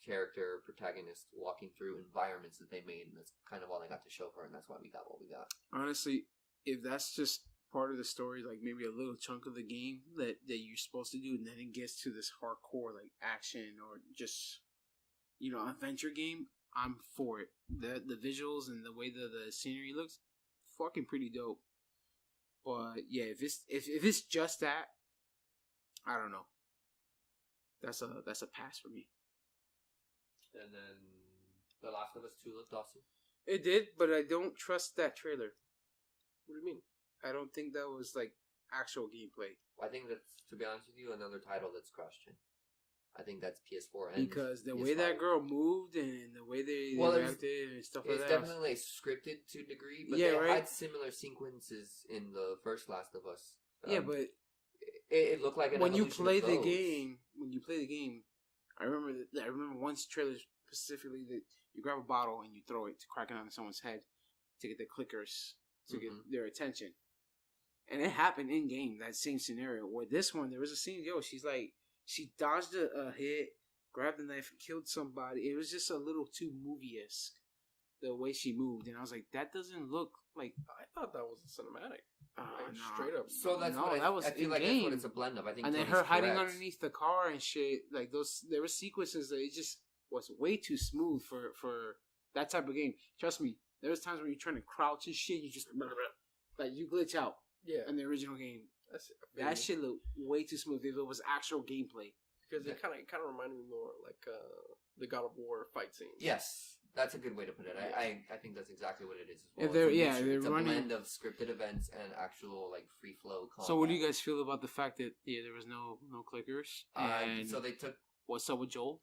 character protagonist walking through environments that they made, and that's kind of all they got to show for it, and that's why we got what we got. Honestly, if that's just part of the story, like maybe a little chunk of the game that you're supposed to do, and then it gets to this hardcore like action or just adventure game, I'm for it. The visuals and the way the scenery looks, fucking pretty dope. But yeah, if it's just that, I don't know. That's a pass for me. And then The Last of Us 2 looked awesome. It did, but I don't trust that trailer. What do you mean? I don't think that was like actual gameplay. I think that's, to be honest with you, another title that's question. I think that's PS4 and Because the PS5. way that girl moved and the way they reacted and stuff like It's that. definitely scripted to a degree, but Yeah, they right. had similar sequences in the first Last of Us. Yeah, but it looked like an when you evolution play of the those. game, I remember once trailer specifically that you grab a bottle and you throw it to crack it onto someone's head to get the clickers to get their attention, and it happened in game. That same scenario. Where this one, there was a scene. She dodged a hit, grabbed the knife, and killed somebody. It was just a little too movie-esque the way she moved, and I was like, that doesn't look like. I thought that was a cinematic. Like, no. straight up. So that's No, what that was I feel in like game. that's what it's a blend of. I think And then Tony's her hiding correct. underneath the car and shit, like those. There were sequences that it just was way too smooth for that type of game. Trust me, there was times when you're trying to crouch and shit, you just like you glitch out. Yeah. In the original game, That's that shit looked way too smooth. If it was actual gameplay, because it kind of reminded me more like the God of War fight scenes. Yes, that's a good way to put it. I think that's exactly what it is as well. If they're- It's a yeah, mixture. they're it's a running- blend of scripted events and actual like free flow combat. So what do you guys feel about the fact that there was no clickers? And So they took what's up with Joel?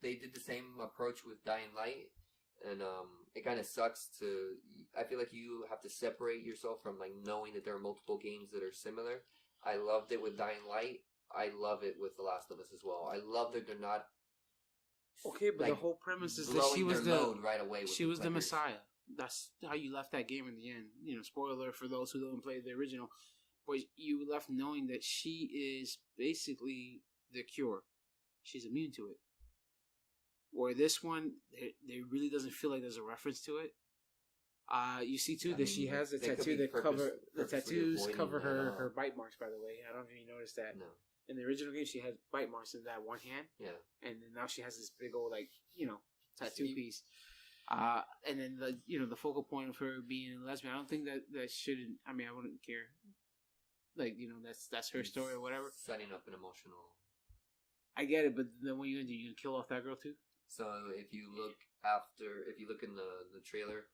they did the same approach with Dying Light, and it kind of sucks to. I feel like you have to separate yourself from like knowing that there are multiple games that are similar. I loved it with Dying Light. I love it with The Last of Us as well. I love that they're not. Okay, but like, the whole premise is that blowing she was their the load right away. With she was the clickers. Messiah. That's how you left that game in the end. Spoiler for those who don't play the original, but you left knowing that she is basically the cure. She's immune to it. Where this one, there really doesn't feel like there's a reference to it. You see too that she has a they could tattoo be that cover the purposely tattoos avoiding cover that, her bite marks. By the way, I don't know if you noticed that. No. In the original game, she had bite marks in that one hand. Yeah. And then now she has this big old tattoo Sleeve. piece. And then the focal point of her being a lesbian. I don't think that shouldn't. I mean, I wouldn't care. That's her story or whatever. Setting up an emotional. I get it, but then what are you gonna do? You gonna kill off that girl too? So if you look in the trailer,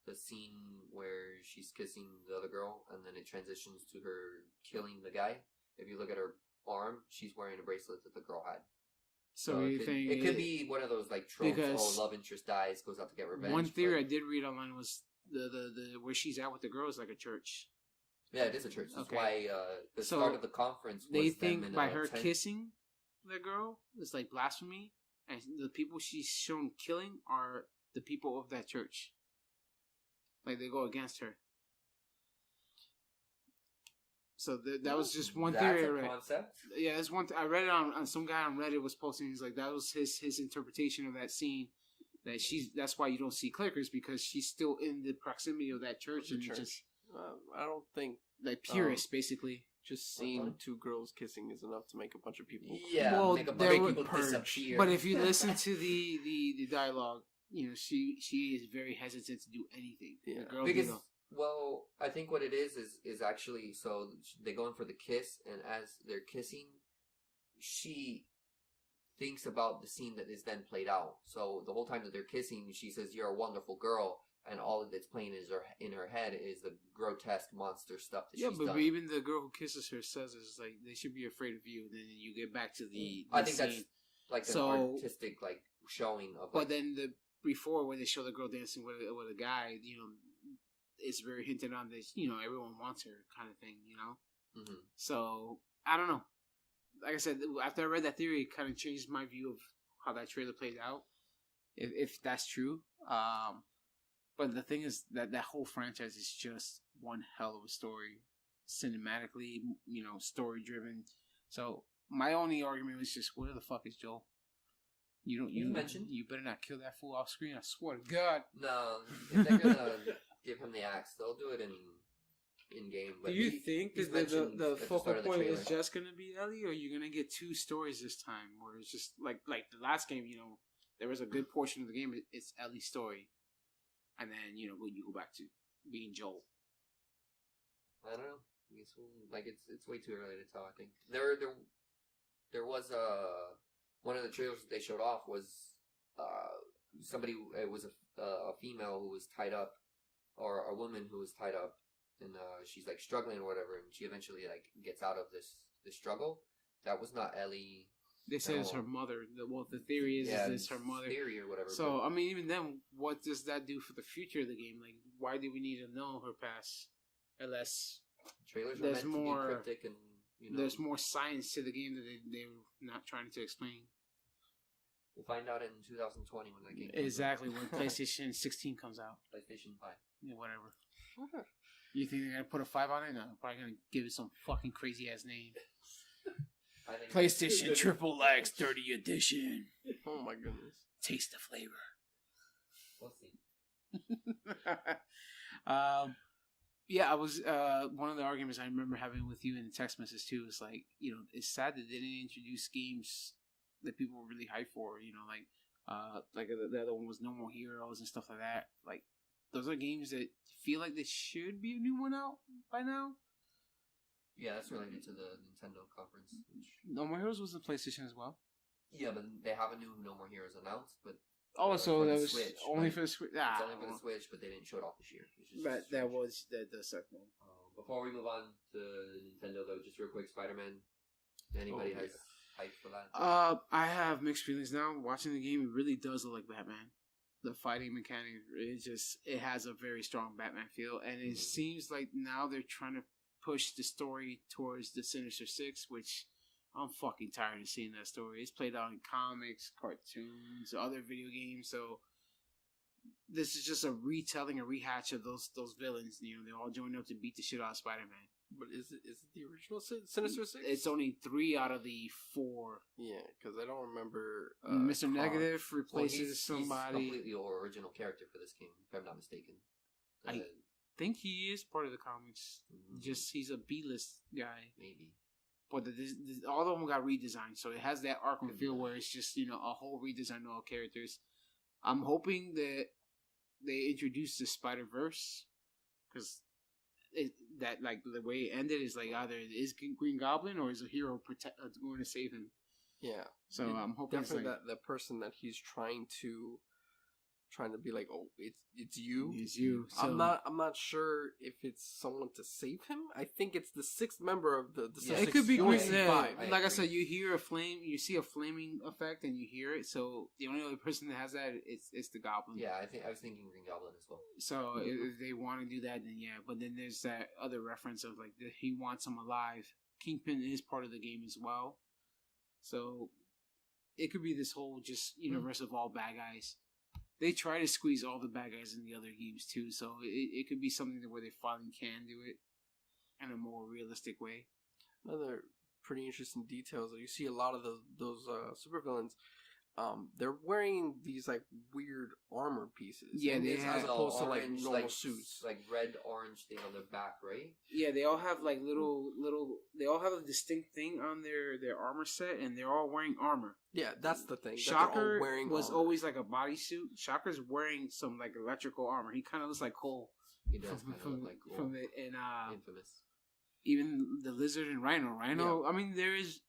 the scene where she's kissing the other girl, and then it transitions to her killing the guy. If you look at her arm, she's wearing a bracelet that the girl had. So you think it could be one of those like tropes? because love interest dies, goes out to get revenge. one theory I but- did read online was the where she's at with the girl is like a church. Yeah, it is a church. That's Okay. why the So, start of the conference. Was They them think in by a her tent. kissing the girl is like blasphemy, and the people she's shown killing are the people of that church. Like they go against her. So that was just one That's theory I a read. concept. Yeah, that's one. I read it on some guy on Reddit was posting. He's like, that was his interpretation of that scene. That's why you don't see clickers, because she's still in the proximity of that church, The and church. just I don't think like purists basically. just seeing two girls kissing is enough to make a bunch of people. Yeah, Well, make there were people purge. disappear. But if you listen to the dialogue, she is very hesitant to do anything. Yeah. The girl, because I think what it is actually, so they go in for the kiss, and as they're kissing, she thinks about the scene that is then played out. So the whole time that they're kissing, she says, "You're a wonderful girl," and all that's playing in her head is the grotesque monster stuff that Yeah, she's but done. even the girl who kisses her says it's like they should be afraid of you. Then you get back to the I think scene. that's like So- an artistic like showing of. But Like, then before when they show the girl dancing with a guy, it's very hinted on this. Everyone wants her kind of thing. mhm. So I don't know. Like I said, after I read that theory, it kind of changed my view of how that trailer played out, if that's true. But the thing is that whole franchise is just one hell of a story, cinematically, story driven. So my only argument was just, where the fuck is Joel? You mentioned you better not kill that fool off screen. I swear to God. No, if they're gonna give him the axe, they'll do it in game. Do you think he's that the mentioned at focal start of the point is trailer. just gonna be Ellie, or are you gonna get two stories this time, where it's just like the last game? There was a good portion of the game. It's Ellie's story, and then you go back to being Joel. I don't know. It's way too early to tell. I think there was one of the trailers that they showed off was somebody. It was a female who was tied up, or a woman who was tied up, and she's like struggling or whatever, and she eventually like gets out of this struggle. That was not Ellie. They said it's her mother. The theory is it's her mother. Theory or whatever. So I mean, even then, what does that do for the future of the game? Like, why do we need to know her past, unless trailers are there's meant more- to be cryptic and there's more science to the game that they're not trying to explain? We'll find out in 2020 when that game comes Exactly, when PlayStation 16 comes out. out. PlayStation 5. Yeah, whatever. You think they're gonna put a 5 on it? No, probably gonna give it some fucking crazy ass name. I think PlayStation Triple X 30 Edition. Oh my goodness. Taste the flavor. We'll see. Yeah, I was one of the arguments I remember having with you in the text message too is like, it's sad that they didn't introduce games that people were really hyped for. Like the other one was No More Heroes and stuff like that. Like, those are games that feel like there should be a new one out by now. Yeah, that's related to the Nintendo conference. No More Heroes was the PlayStation as well. Yeah, but they have a new No More Heroes announced, but Oh, so for the that was Switch, only like, for the Switch. it's only for the Switch, but they didn't show it off this year. Which is But strange. that does suck, man. Before we move on to Nintendo, though, just real quick, Spider-Man. Anybody Oh, has hype for that? I have mixed feelings now. Watching the game, it really does look like Batman. The fighting mechanic, it has a very strong Batman feel, and it seems like now they're trying to push the story towards the Sinister Six, which I'm fucking tired of seeing that story. It's played out in comics, cartoons, other video games, so this is just a retelling, a rehatch of those villains. They all joined up to beat the shit out of Spider-Man. But is it the original Sinister Six? It's only 3 out of the 4. Yeah, because I don't remember. Mr. Kong. Negative Well, replaces he's somebody. completely original character for this game, if I'm not mistaken. I think he is part of the comics. Just he's a B-list guy. maybe. But all of them got redesigned, so it has that Arkham Could feel be. where it's just a whole redesign of all characters. I'm hoping that they introduce the Spider-Verse, because the way it ended is like either is Green Goblin or is a hero going to save him. Yeah. So It- I'm hoping it's definitely like, that person that he's trying to be like, oh, it's you. it's you. So, I'm not sure if it's someone to save him. I think it's the 6th member of the Yeah, It could be Green Green. Yeah, Five. I like I agree. said, you hear a flame, you see a flaming effect, and you hear it. So the only other person that has that is the Goblin. Yeah, I was thinking Green Goblin as well. So if they want to do that, then yeah. But then there's that other reference of like he wants him alive. Kingpin is part of the game as well. So it could be this whole just universe of all bad guys. They try to squeeze all the bad guys in the other games too, so it could be something where they finally can do it in a more realistic way. Another pretty interesting details. You see a lot of those supervillains. They're wearing these like weird armor pieces. Yeah, And they it's have as opposed to like orange, normal suits. like red, orange thing on their back, right? Yeah, they all have like little. They all have a distinct thing on their armor set, and they're all wearing armor. Yeah, that's the thing. that they're all Shocker wearing was armor. always like a bodysuit. Shocker's wearing some like electrical armor. He kind of looks like Cole. He does kind of look like cool. From it, and Infamous. even the Lizard and Rhino. I mean, there is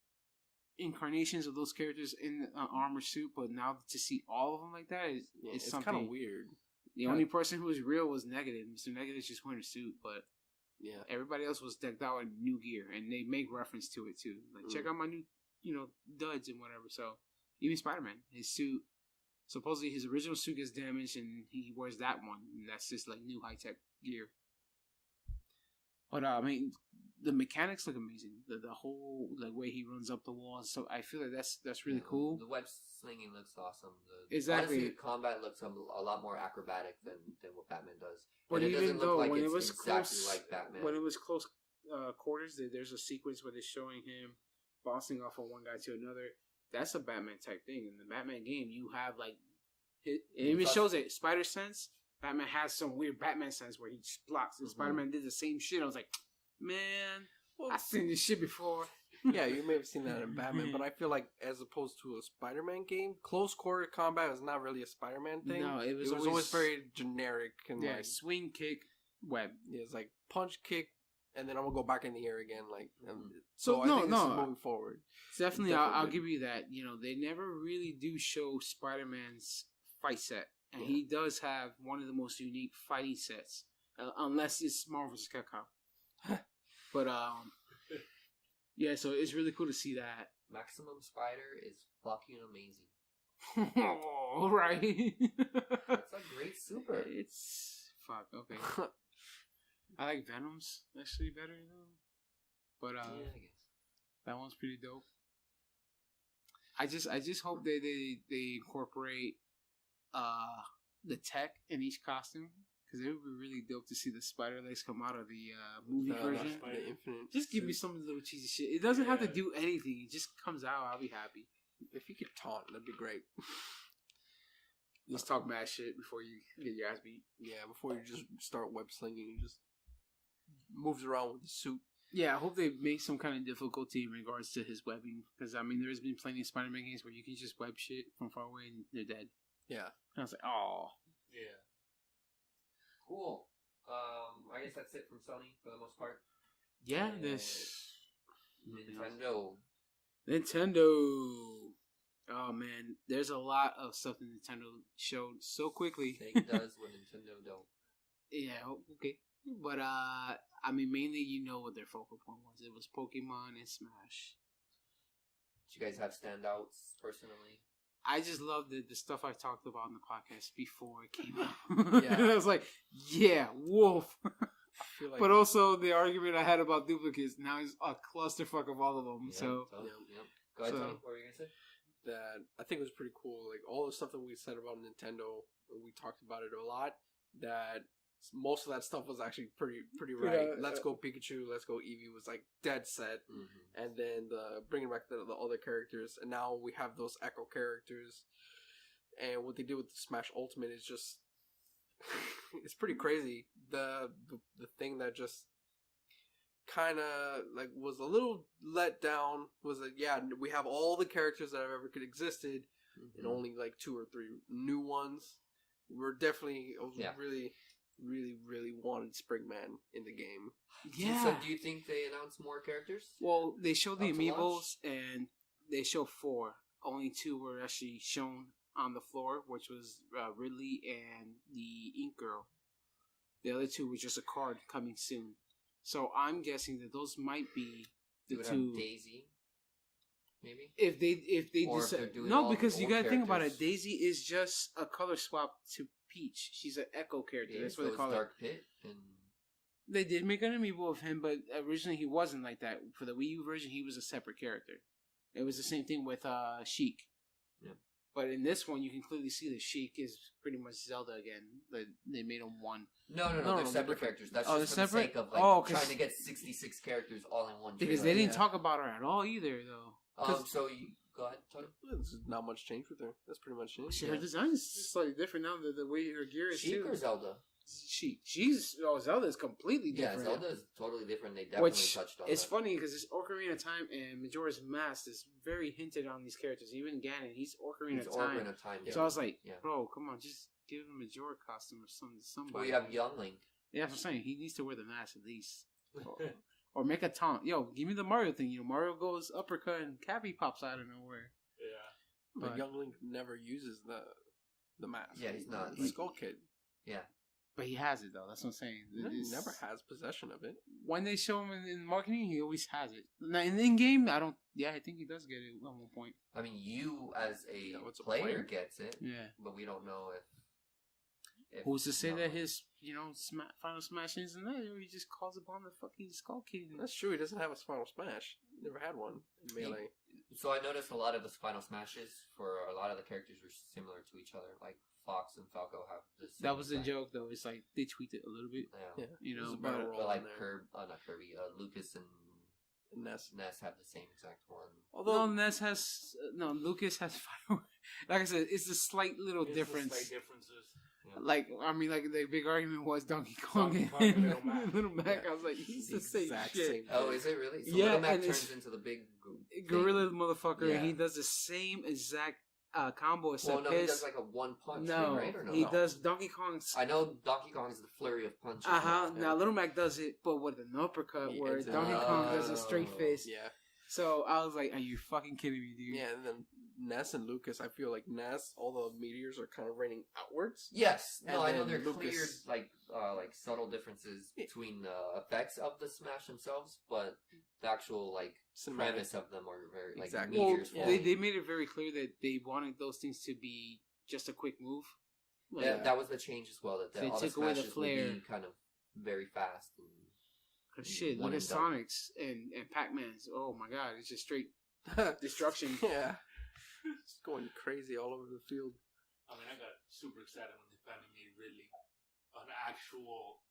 incarnations of those characters in the armor suit, but now to see all of them like that is Yeah, is it's something kind of weird. The only person who was real was Negative. Mr. Negative just wearing a suit, but Yeah. everybody else was decked out in new gear, and they make reference to it too. Like, check out my new, duds and whatever. So even Spider-Man, his suit, supposedly his original suit gets damaged, and he wears that one, and that's just like new high-tech gear. But I mean, the mechanics look amazing. The whole way he runs up the walls. So I feel like that's really cool. The web slinging looks awesome. Exactly. Honestly, the combat looks a lot more acrobatic than what Batman does. But and it even doesn't though look like when it's it was exactly close, like Batman. when it was close quarters, there's a sequence where they're showing him bouncing off of one guy to another. That's a Batman type thing. In the Batman game, you have it even shows it. Spider Sense. Batman has some weird Batman sense where he just blocks. And Spider-Man did the same shit. I was like, man, I've seen this shit before. Yeah, you may have seen that in Batman, but I feel like as opposed to a Spider-Man game, close quarter combat is not really a Spider-Man thing. No, it was always very generic and swing, kick, web. Yeah, it's like punch, kick, and then I'm gonna go back in the air again. So I think this is moving forward. Definitely, I'll give you that. They never really do show Spider-Man's fight set, and he does have one of the most unique fighting sets, unless it's Marvel vs. Capcom. But yeah, so it's really cool to see that. Maximum Spider is fucking amazing. All right. It's a great super. It's fuck okay. I like Venom's actually better though, but yeah, I guess that one's pretty dope. I just hope they incorporate the tech in each costume. Because it would be really dope to see the spider legs come out of the movie version. Just give me some little cheesy shit. It doesn't have to do anything. It just comes out. I'll be happy. If you could taunt, that'd be great. Let's talk mad shit before you get your ass beat. Yeah, before you just start web slinging, you just moves around with the suit. Yeah, I hope they make some kind of difficulty in regards to his webbing. Because, I mean, there's been plenty of Spider-Man games where you can just web shit from far away and they're dead. Yeah. And I was like, oh. Yeah. Cool. I guess that's it from Sony for the most part. Yeah, Nintendo. Oh man, there's a lot of stuff that Nintendo showed so quickly. Sega does what Nintendo don't. Yeah, okay. But I mean, mainly what their focal point was. It was Pokemon and Smash. Did you guys have standouts personally? I just love the stuff I talked about in the podcast before it came out. Yeah. I was like, yeah, Wolf. I feel like but also the argument I had about duplicates, now is a clusterfuck of all of them. Yeah, so, Go ahead, Tony. What were you going to say? That I think it was pretty cool. Like all the stuff that we said about Nintendo, we talked about it a lot. That most of that stuff was actually pretty right. Let's Go Pikachu, Let's Go Eevee was like dead set, and then bringing back the other characters, and now we have those Echo characters, and what they did with the Smash Ultimate is just it's pretty crazy. The thing that just kind of like was a little let down was that we have all the characters that have ever could existed, and only like 2 or 3 new ones. We're definitely really wanted Springman in the game. Yeah. So do you think they announced more characters? Well, they showed the Up to amiibos, launch? and they showed 4. Only 2 were actually shown on the floor, which was Ridley and the Ink Girl. The other 2 were just a card coming soon. So I'm guessing that those might be the you would 2. Have Daisy, maybe. If they Or if decide, they're doing no, all because the you old gotta think about it. characters. Daisy is just a color swap to Peach. She's an Echo character. Yeah, That's so what they call Dark it. Pit and They did make an amiibo of him, but originally he wasn't like that. For the Wii U version, he was a separate character. It was the same thing with Sheik. Yeah. But in this one, you can clearly see that Sheik is pretty much Zelda again. They made him one. No, they're separate characters. That's Oh, just for they're the sake separate? of 'Cause- trying to get 66 characters all in one. Because trailer. they didn't talk about her at all either, though. So you go ahead, Tony. There's not much change with her. That's pretty much it. Her design is slightly different now. The way her gear is Sheik too. or Zelda? Zelda is completely Yeah, different. Zelda is totally different. They definitely Which touched on it's that. funny because it's Ocarina of Time and Majora's Mask is very hinted on these characters. Even Ganon, he's Ocarina It's of Time. Ocarina of Time. So I was like, Yeah. bro, come on, just give him a Majora costume or something. But Somebody. we have Young Link. Yeah, that's what I'm saying. He needs to wear the mask at least. Or make a taunt. Yo, give me the Mario thing. Mario goes uppercut and Cappy pops out of nowhere. Yeah. But Young Link never uses the mask. Yeah, he's not. He's Skull Kid. Yeah. But he has it though. That's what I'm saying. He It's- never has possession of it. When they show him in marketing, he always has it. Now, in game, I don't. Yeah, I think he does get it at one point. I mean, you as a No, it's a player player. gets it, Yeah. but we don't know if Who's to say no. that his final smash isn't that? He just calls upon the fucking Skull Kid. That's true. He doesn't have a final smash. Never had one in Melee. So I noticed a lot of his final smashes for a lot of the characters were similar to each other. Like Fox and Falco have the same That was the exact- joke, though. It's like they tweaked it a little bit. Yeah. Yeah. You know, There's a but- barrel roll But like in there. not Kirby, Lucas and And that's Ness have the same exact one. although Lucas has final. Like I said, it's a slight little It's the difference. slight differences. Like I mean, like the big argument was Donkey Kong Donkey and Kong and Little Mac. Little Mac. Yeah. I was like, he's the the same exact shit. same Oh, is it really? So Yeah, Little Mac and it's- turns into the big Gorilla motherfucker, and he Yeah. does the same exact combo except Well, no, he his. does like a one punch no, thing, right? Or no? he No. does Donkey Kong's. I know Donkey Kong is the flurry of punches. Uh-huh. Yeah. Now Little Mac does it, but with an uppercut, Yeah, where it's a- Donkey Kong does a straight Oh. fist. yeah. So I was like, "Are you fucking kidding me, dude?" Yeah, and then Ness and Lucas, I feel like Ness, all the meteors are kind of raining outwards. Yes, no, And I know then they're Lucas- clear, like subtle differences between the effects of the smash themselves, but the actual like Cinematic. premise of them are very like Exactly. Well, meteors. Yeah. they falling. made it very clear that they wanted those things to be just a quick move. Like, That was the change as well. That They all the took away the smashes would flair. be kind of very fast. And, 'cause shit, one look at and done. Sonic's and Pac-Man's. Oh my god, it's just straight destruction. Yeah. It's going crazy all over the field. I mean, I got super excited when they finally made Ridley an actual.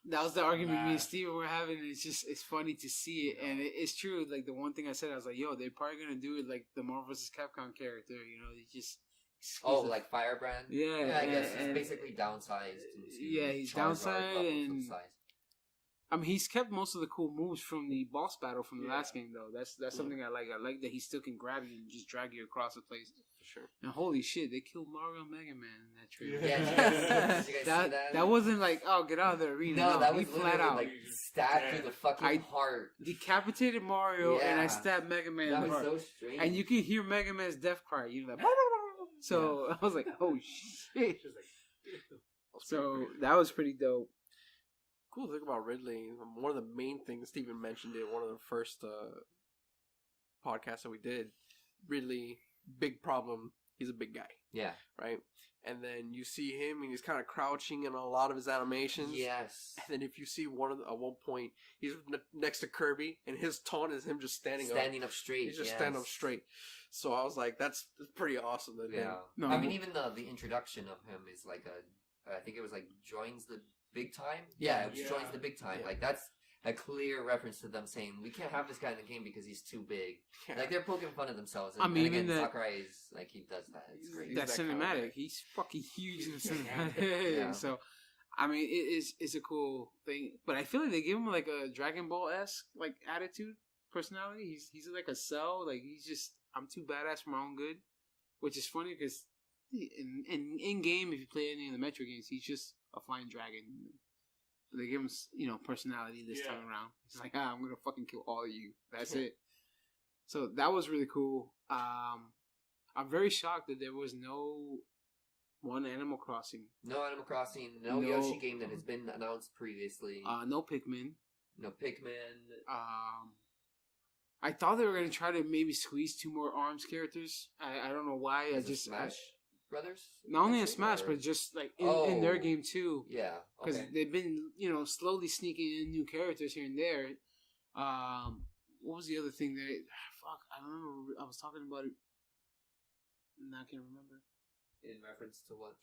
That was the argument me and Nah. Steven were having. And it's funny to see it, and it's true. Like the one thing I said, I was like, "Yo, they're probably gonna do it like the Marvel vs. Capcom character." You know, they just oh, like Firebrand. Yeah, I guess and- it's basically downsized. Into Yeah, he's Charizard downsized levels of and- size. I mean, he's kept most of the cool moves from the boss battle from the Yeah. last game, though. That's something I like. I like that he still can grab you and just drag you across the place. For sure. And holy shit, they killed Mario and Mega Man in that trailer. Yeah, did you guys see that? that wasn't like, oh, get out of the arena. No, that he was flat literally out like stabbed through the fucking I- heart. decapitated Mario and I Yeah. stabbed Mega Man. That in the was heart. so strange. And you can hear Mega Man's death cry. You know, like, so I was like, oh shit. Just like, So that was pretty dope. Cool thing about Ridley, one of the main things Steven mentioned in one of the first podcasts that we did, Ridley, big problem, he's a big guy, yeah. right? And then you see him and he's kind of crouching in a lot of his animations. Yes. And then if you see at one point, he's next to Kirby and his taunt is him just standing Standing up straight. He's just yes. standing up straight. So I was like, that's pretty awesome. That Yeah. No, I mean, even the introduction of him is like I think it was like joins the big time. Yeah, it was Yeah. joins the big time. Yeah. Like that's a clear reference to them saying we can't have this guy in the game because he's too big. Yeah. Like they're poking fun of themselves. And, I mean, and again, even the- Sakurai is like he does that. It's great. That that kind of cinematic, guy. he's fucking huge in the Yeah. cinematic. Yeah. So, I mean, it's a cool thing. But I feel like they give him like a Dragon Ball esque like attitude, personality. He's like a Cell. Like he's just I'm too badass for my own good, which is funny because in game if you play any of the Metro games, he's just a flying dragon. But they give him personality this Yeah. time around. He's like, I'm gonna fucking kill all of you. That's it. So that was really cool. I'm very shocked that there was no one Animal Crossing. No Animal Crossing, no, No- Yoshi game that has been announced previously. No Pikmin. No Pikmin. I thought they were gonna try to maybe squeeze 2 more ARMS characters. I don't know why. Is it Smash Brothers. not only in Actually, Smash, or- but just like in their Oh. game too. yeah, Because okay. they've been slowly sneaking in new characters here and there. What was the other thing that? Fuck, I remember I was talking about it. Now I can't remember. In reference to what?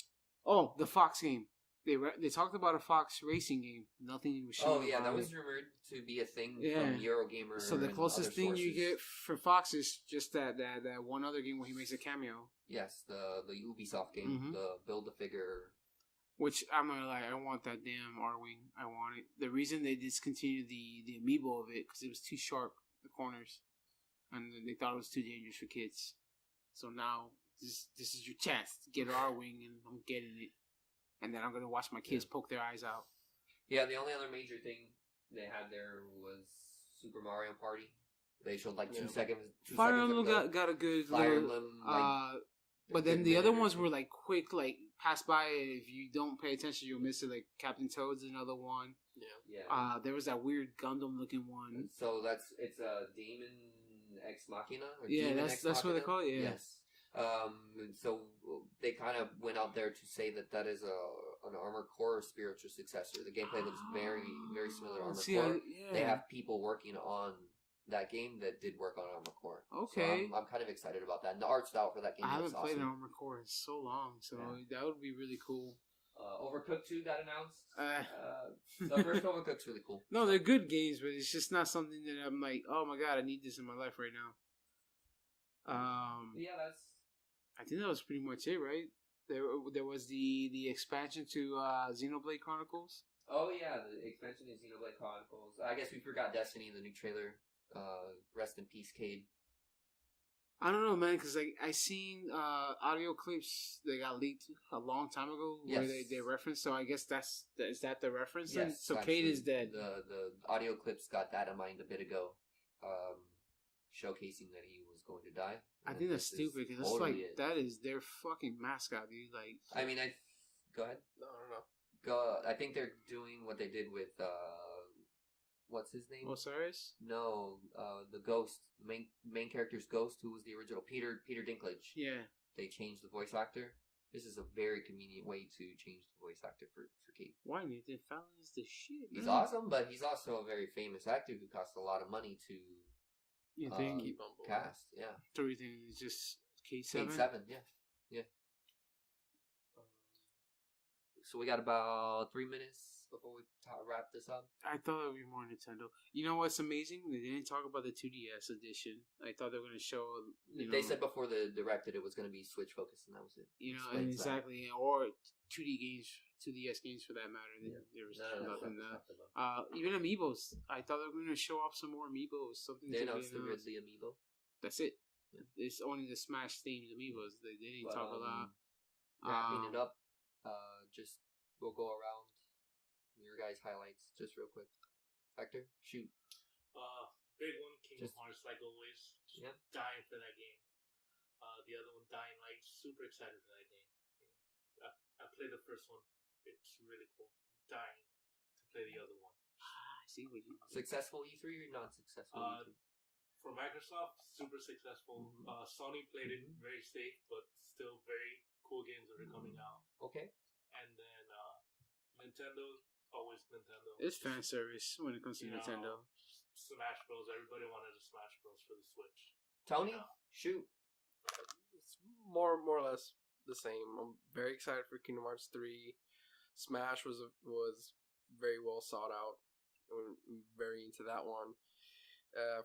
Oh, the Fox game. They talked about a Fox racing game. Nothing was shown. Oh yeah, that about was it. rumored to be a thing Yeah. from Eurogamer. So the and closest other thing you sources. get for Fox is just that one other game where he makes a cameo. Yes, the Ubisoft game, Mhm. the build a figure. Which I'm not like I want that damn R-Wing. I want it. The reason they discontinued the amiibo of it because it was too sharp, the corners, and they thought it was too dangerous for kids. So now this is your chance to get an R-Wing, and I'm getting it. And then I'm gonna watch my kids poke their eyes out. Yeah, the only other major thing they had there was Super Mario Party. They showed like 2 Yeah. seconds. Fire seconds of Emblem the got a good Fire little, Emblem. Like, but then didn't the really other do ones anything. were like quick, like pass by it. If you don't pay attention, you'll miss it. Like Captain Toad's another one. Yeah. There was that weird Gundam looking one. So it's a Demon Ex Machina. Or Yeah, Demon that's Ex what they Machina? call it. Yeah. Yes. And so they kind of went out there to say that is an Armored Core spiritual successor. The gameplay looks very, very similar to Armored Core. They have people working on that game that did work on Armored Core. Okay. So I'm kind of excited about that. And the art style for that game I looks haven't played awesome. an Armored Core in so long, so that would be really cool. Overcooked 2 got announced. The first Overcooked's really cool. No, they're good games, but it's just not something that I'm like, oh my god, I need this in my life right now. Yeah, that's. I think that was pretty much it, right? There was the expansion to Xenoblade Chronicles. Oh yeah, the expansion of Xenoblade Chronicles. I guess we forgot Destiny in the new trailer. Rest in peace, Cade. I don't know, man, because I seen audio clips that got leaked a long time ago where they referenced. So I guess is that the reference? Then? Yes. So Cade is dead. The audio clips got that in mind a bit ago, showcasing that he was going to die. I think that's stupid because it's like that is their fucking mascot, dude. Like, I mean, go ahead. No. I think they're doing what they did with what's his name? Osiris? No, the ghost, main character's ghost, who was the original Peter Dinklage. Yeah. They changed the voice actor. This is a very convenient way to change the voice actor for Kate. Why Nathan Fallon is the shit? He's man. awesome, but he's also a very famous actor who costs a lot of money to You think keep on board. cast. Yeah, so you think it's just K7? K7. Yeah. So we got about 3 minutes before we wrap this up. I thought it would be more Nintendo. You know what's amazing? They didn't talk about the 2DS edition. I thought they were going to show. They said before the direct that it was going to be Switch focused, and that was it. You know, Explains exactly, or 2D games, 2DS games for that matter. Yeah. There was No, nothing. that's Even Amiibos. I thought they were going to show off some more Amiibos. Something. They to be announced the announced. Ridley Amiibo. That's it. It's only the Smash themed Amiibos. They didn't talk a lot. Wrapping it up, we'll go around your guys' highlights just real quick. Hector, shoot. Big one, Kingdom Hearts, like always. Just dying for that game. The other one, Dying Light, super excited for that game. I played the first one. It's really cool. Dying to play the other one. I see what you. Successful E3 or non-successful E3? For Microsoft, super successful. Mm-hmm. Sony played it very safe, but still very cool games that are coming out. Okay. And then Nintendo, always Nintendo. It's fan service when it comes to Nintendo. Smash Bros. Everybody wanted a Smash Bros. For the Switch. Tony, shoot. It's more or less the same. I'm very excited for Kingdom Hearts 3. Smash was very well sought out. I'm very into that one.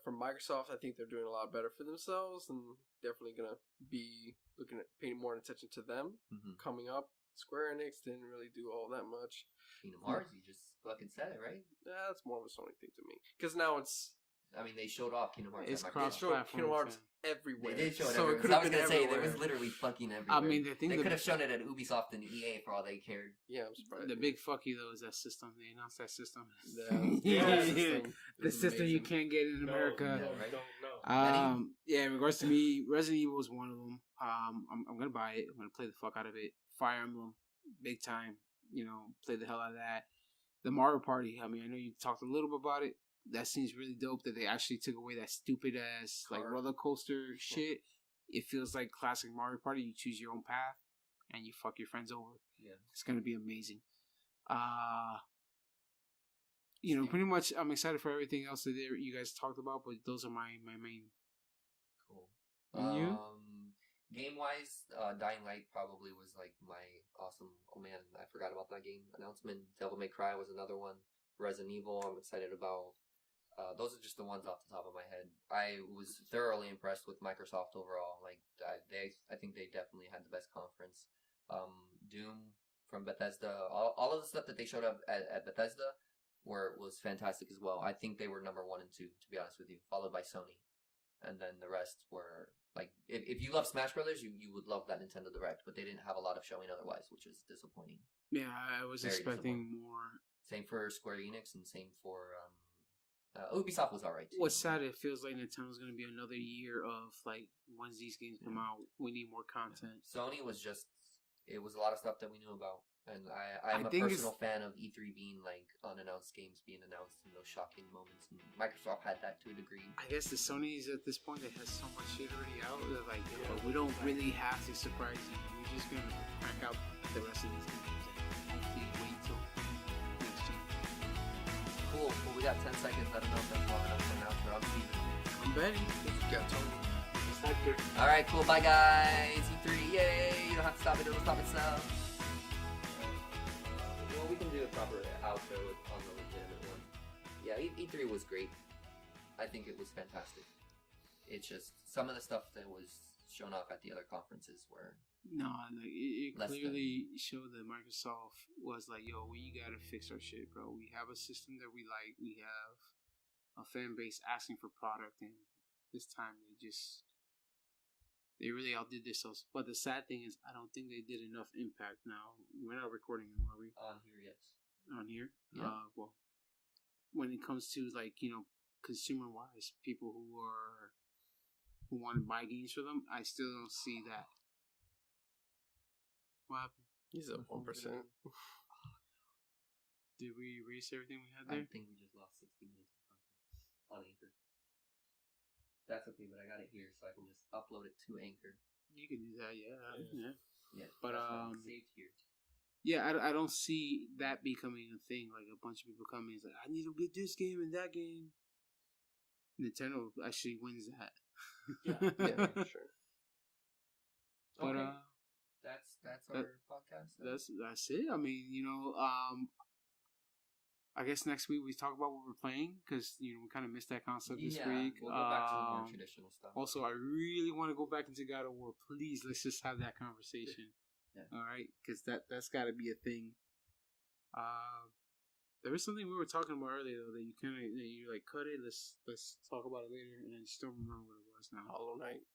From Microsoft, I think they're doing a lot better for themselves, and definitely gonna be looking at paying more attention to them coming up. Square Enix didn't really do all that much. Kingdom Hearts, you just fucking said it, right? Yeah, that's more of a Sony thing to me. Because now it's... I mean, they showed off Kingdom Hearts. It's at They Microsoft. showed Kingdom Hearts everywhere. They did show it so everywhere. It could I have was been going to say, everywhere. it was literally fucking everywhere. I mean, the thing they that- could have shown it at Ubisoft and EA for all they cared. Yeah, I'm surprised. The big fuck you though is that system. They announced that system. Yeah, system The is system you amazing. can't get in America. No, right? don't know. Yeah, in regards to me, Resident Evil is one of them. I'm gonna buy it. I'm gonna play the fuck out of it. Fire Emblem, big time. You know, play the hell out of that. The Mario Party. I mean, I know you talked a little bit about it. That seems really dope that they actually took away that stupid ass like roller coaster shit. It feels like classic Mario Party. You choose your own path and you fuck your friends over. Yeah, it's gonna be amazing. You know, pretty much I'm excited for everything else that you guys talked about, but those are my main. cool. And you? Game wise, Dying Light probably was like my awesome. Oh man, I forgot about that game announcement. Devil May Cry was another one. Resident Evil, I'm excited about. Those are just the ones off the top of my head. I was thoroughly impressed with Microsoft overall. Like I think they definitely had the best conference. Doom from Bethesda, all of the stuff that they showed up at Bethesda was fantastic as well. I think they were number 1 and 2, to be honest with you, followed by Sony, and then the rest were like if you love Smash Brothers, you would love that Nintendo Direct, but they didn't have a lot of showing otherwise, which was disappointing. Yeah, I was Very expecting more. Same for Square Enix and same for Ubisoft was alright too. What's sad, it feels like Nintendo's going to be another year of like, once these games come out, we need more content. Sony was just, it was a lot of stuff that we knew about. And I'm a personal fan of E3 being like unannounced games being announced in those shocking moments. And Microsoft had that to a degree. I guess the Sony's at this point that has so much shit already out. They're like, but we don't really have to surprise you. We're just gonna crack out the rest of these games and hopefully wait till next gen. Cool. Well, we got 10 seconds. I don't know if that's long enough for now. I'm Steven. I'm betting. Got Tony. All right, cool. Bye, guys. E3, yay! You don't have to stop it. It'll stop itself. Well, we can do a proper outro on the legitimate one. Yeah, E3 was great. I think it was fantastic. It's just some of the stuff that was shown off at the other conferences were... No, like it clearly showed that Microsoft was like, yo, we gotta fix our shit, bro. We have a system that we like. We have a fan base asking for product, and this time they really outdid themselves. But the sad thing is, I don't think they did enough impact. Now we're not recording them, are we? On here, yes. On here, yeah. Well, when it comes to like consumer wise, people who want to buy games for them, I still don't see that. What happened? He's up 1%. Did we erase everything we had there? I think we just lost 60 minutes of content on Anchor. That's okay, but I got it here, so I can just upload it to Anchor. You can do that, yeah. But saved here. Yeah, I don't see that becoming a thing. Like a bunch of people coming and like, I need to get this game and that game. Nintendo actually wins that. Yeah, sure. But that's our podcast. That's it. I mean, I guess next week we talk about what we're playing because we kind of missed that concept this week. We'll go back to the more traditional stuff. Also, I really want to go back into God of War. Please, let's just have that conversation. Yeah. All right, because that's got to be a thing. There was something we were talking about earlier though that you like cut it. Let's talk about it later, and I just don't remember what it was now. Hollow Knight.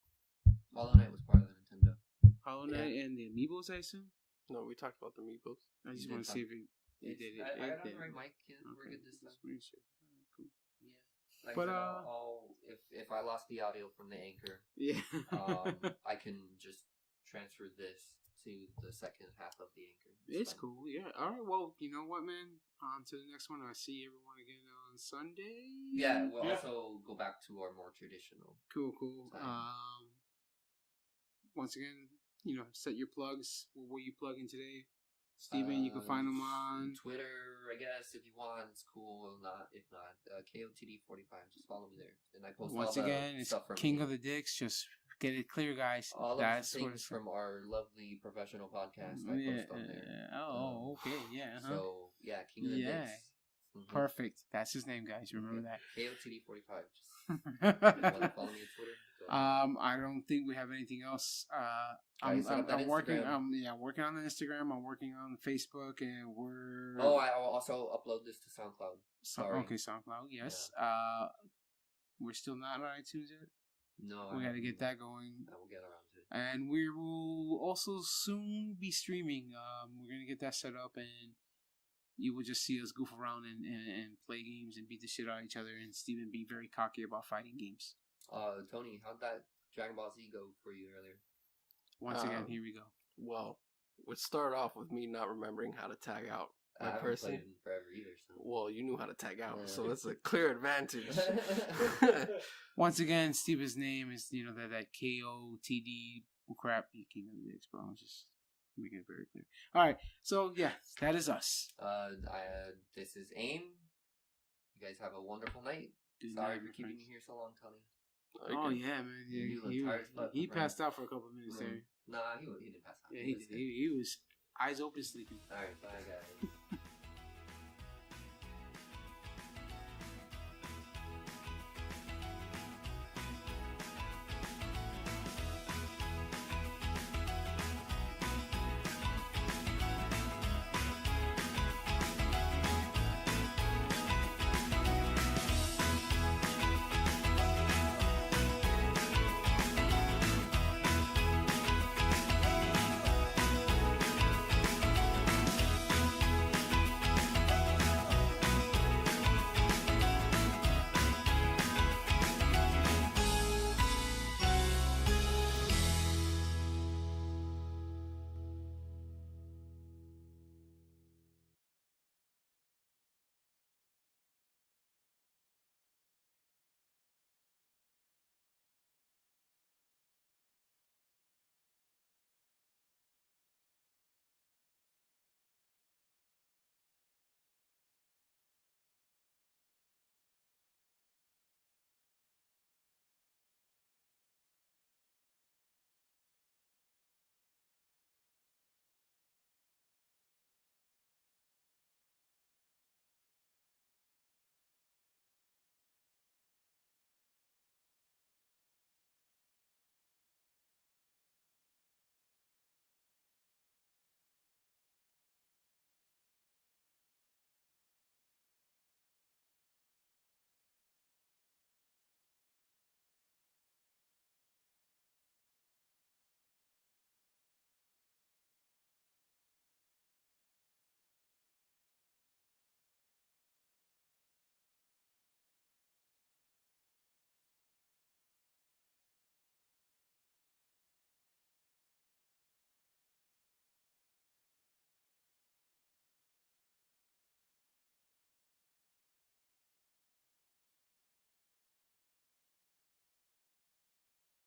Hollow Knight was part of the Nintendo. Hollow Knight and the Amiibos, I assume. No, we talked about the Amiibos. I just want to see if it. I got it on the right mic. Yeah, okay. We're good this time. Sure. Cool. Yeah. Like but if I lost the audio from the Anchor, I can just transfer this to the second half of the Anchor. It's cool. Yeah. All right. Well, you know what, man? On to the next one. I'll see everyone again on Sunday. Yeah. We'll also go back to our more traditional. Cool. Once again, set your plugs. What were you plugging today? Steven, you can find them on Twitter, I guess, if you want. It's cool. If not, KOTD45. Just follow me there. And I post once all again, the it's stuff from King me. of the Dicks. Just get it clear, guys. All of the things from our lovely professional podcast I post on there. Okay, yeah. Uh-huh. So, yeah, King of the Dicks. Mm-hmm. Perfect. That's his name, guys. Remember that. KOTD45. Just want to follow me on Twitter. I don't think we have anything else. I'm working. Working on the Instagram. I'm working on Facebook, and we're. Oh, I'll also upload this to SoundCloud. Sorry. Okay, SoundCloud. Yes. Yeah. We're still not on iTunes yet. No, we got to get that going. I will get around to it. And we will also soon be streaming. We're gonna get that set up, and you will just see us goof around and play games and beat the shit out of each other, and Steven be very cocky about fighting games. Tony, how'd that Dragon Ball Z go for you earlier? Once again, here we go. Well, it started off with me not remembering how to tag out my person. I haven't played in forever either. So. Well, you knew how to tag out, so it's a clear advantage. Once again, Steven's name is that KOTD crap. King of the Dicks, bro. Just make it very clear. All right, so yeah, that is us. This is AIM. You guys have a wonderful night. Sorry for keeping you here so long, Tony. Oh yeah, man. Yeah, he passed out for a couple of minutes there. Nah, he didn't pass out. Yeah, he did. He was eyes open sleeping. All right, bye guys.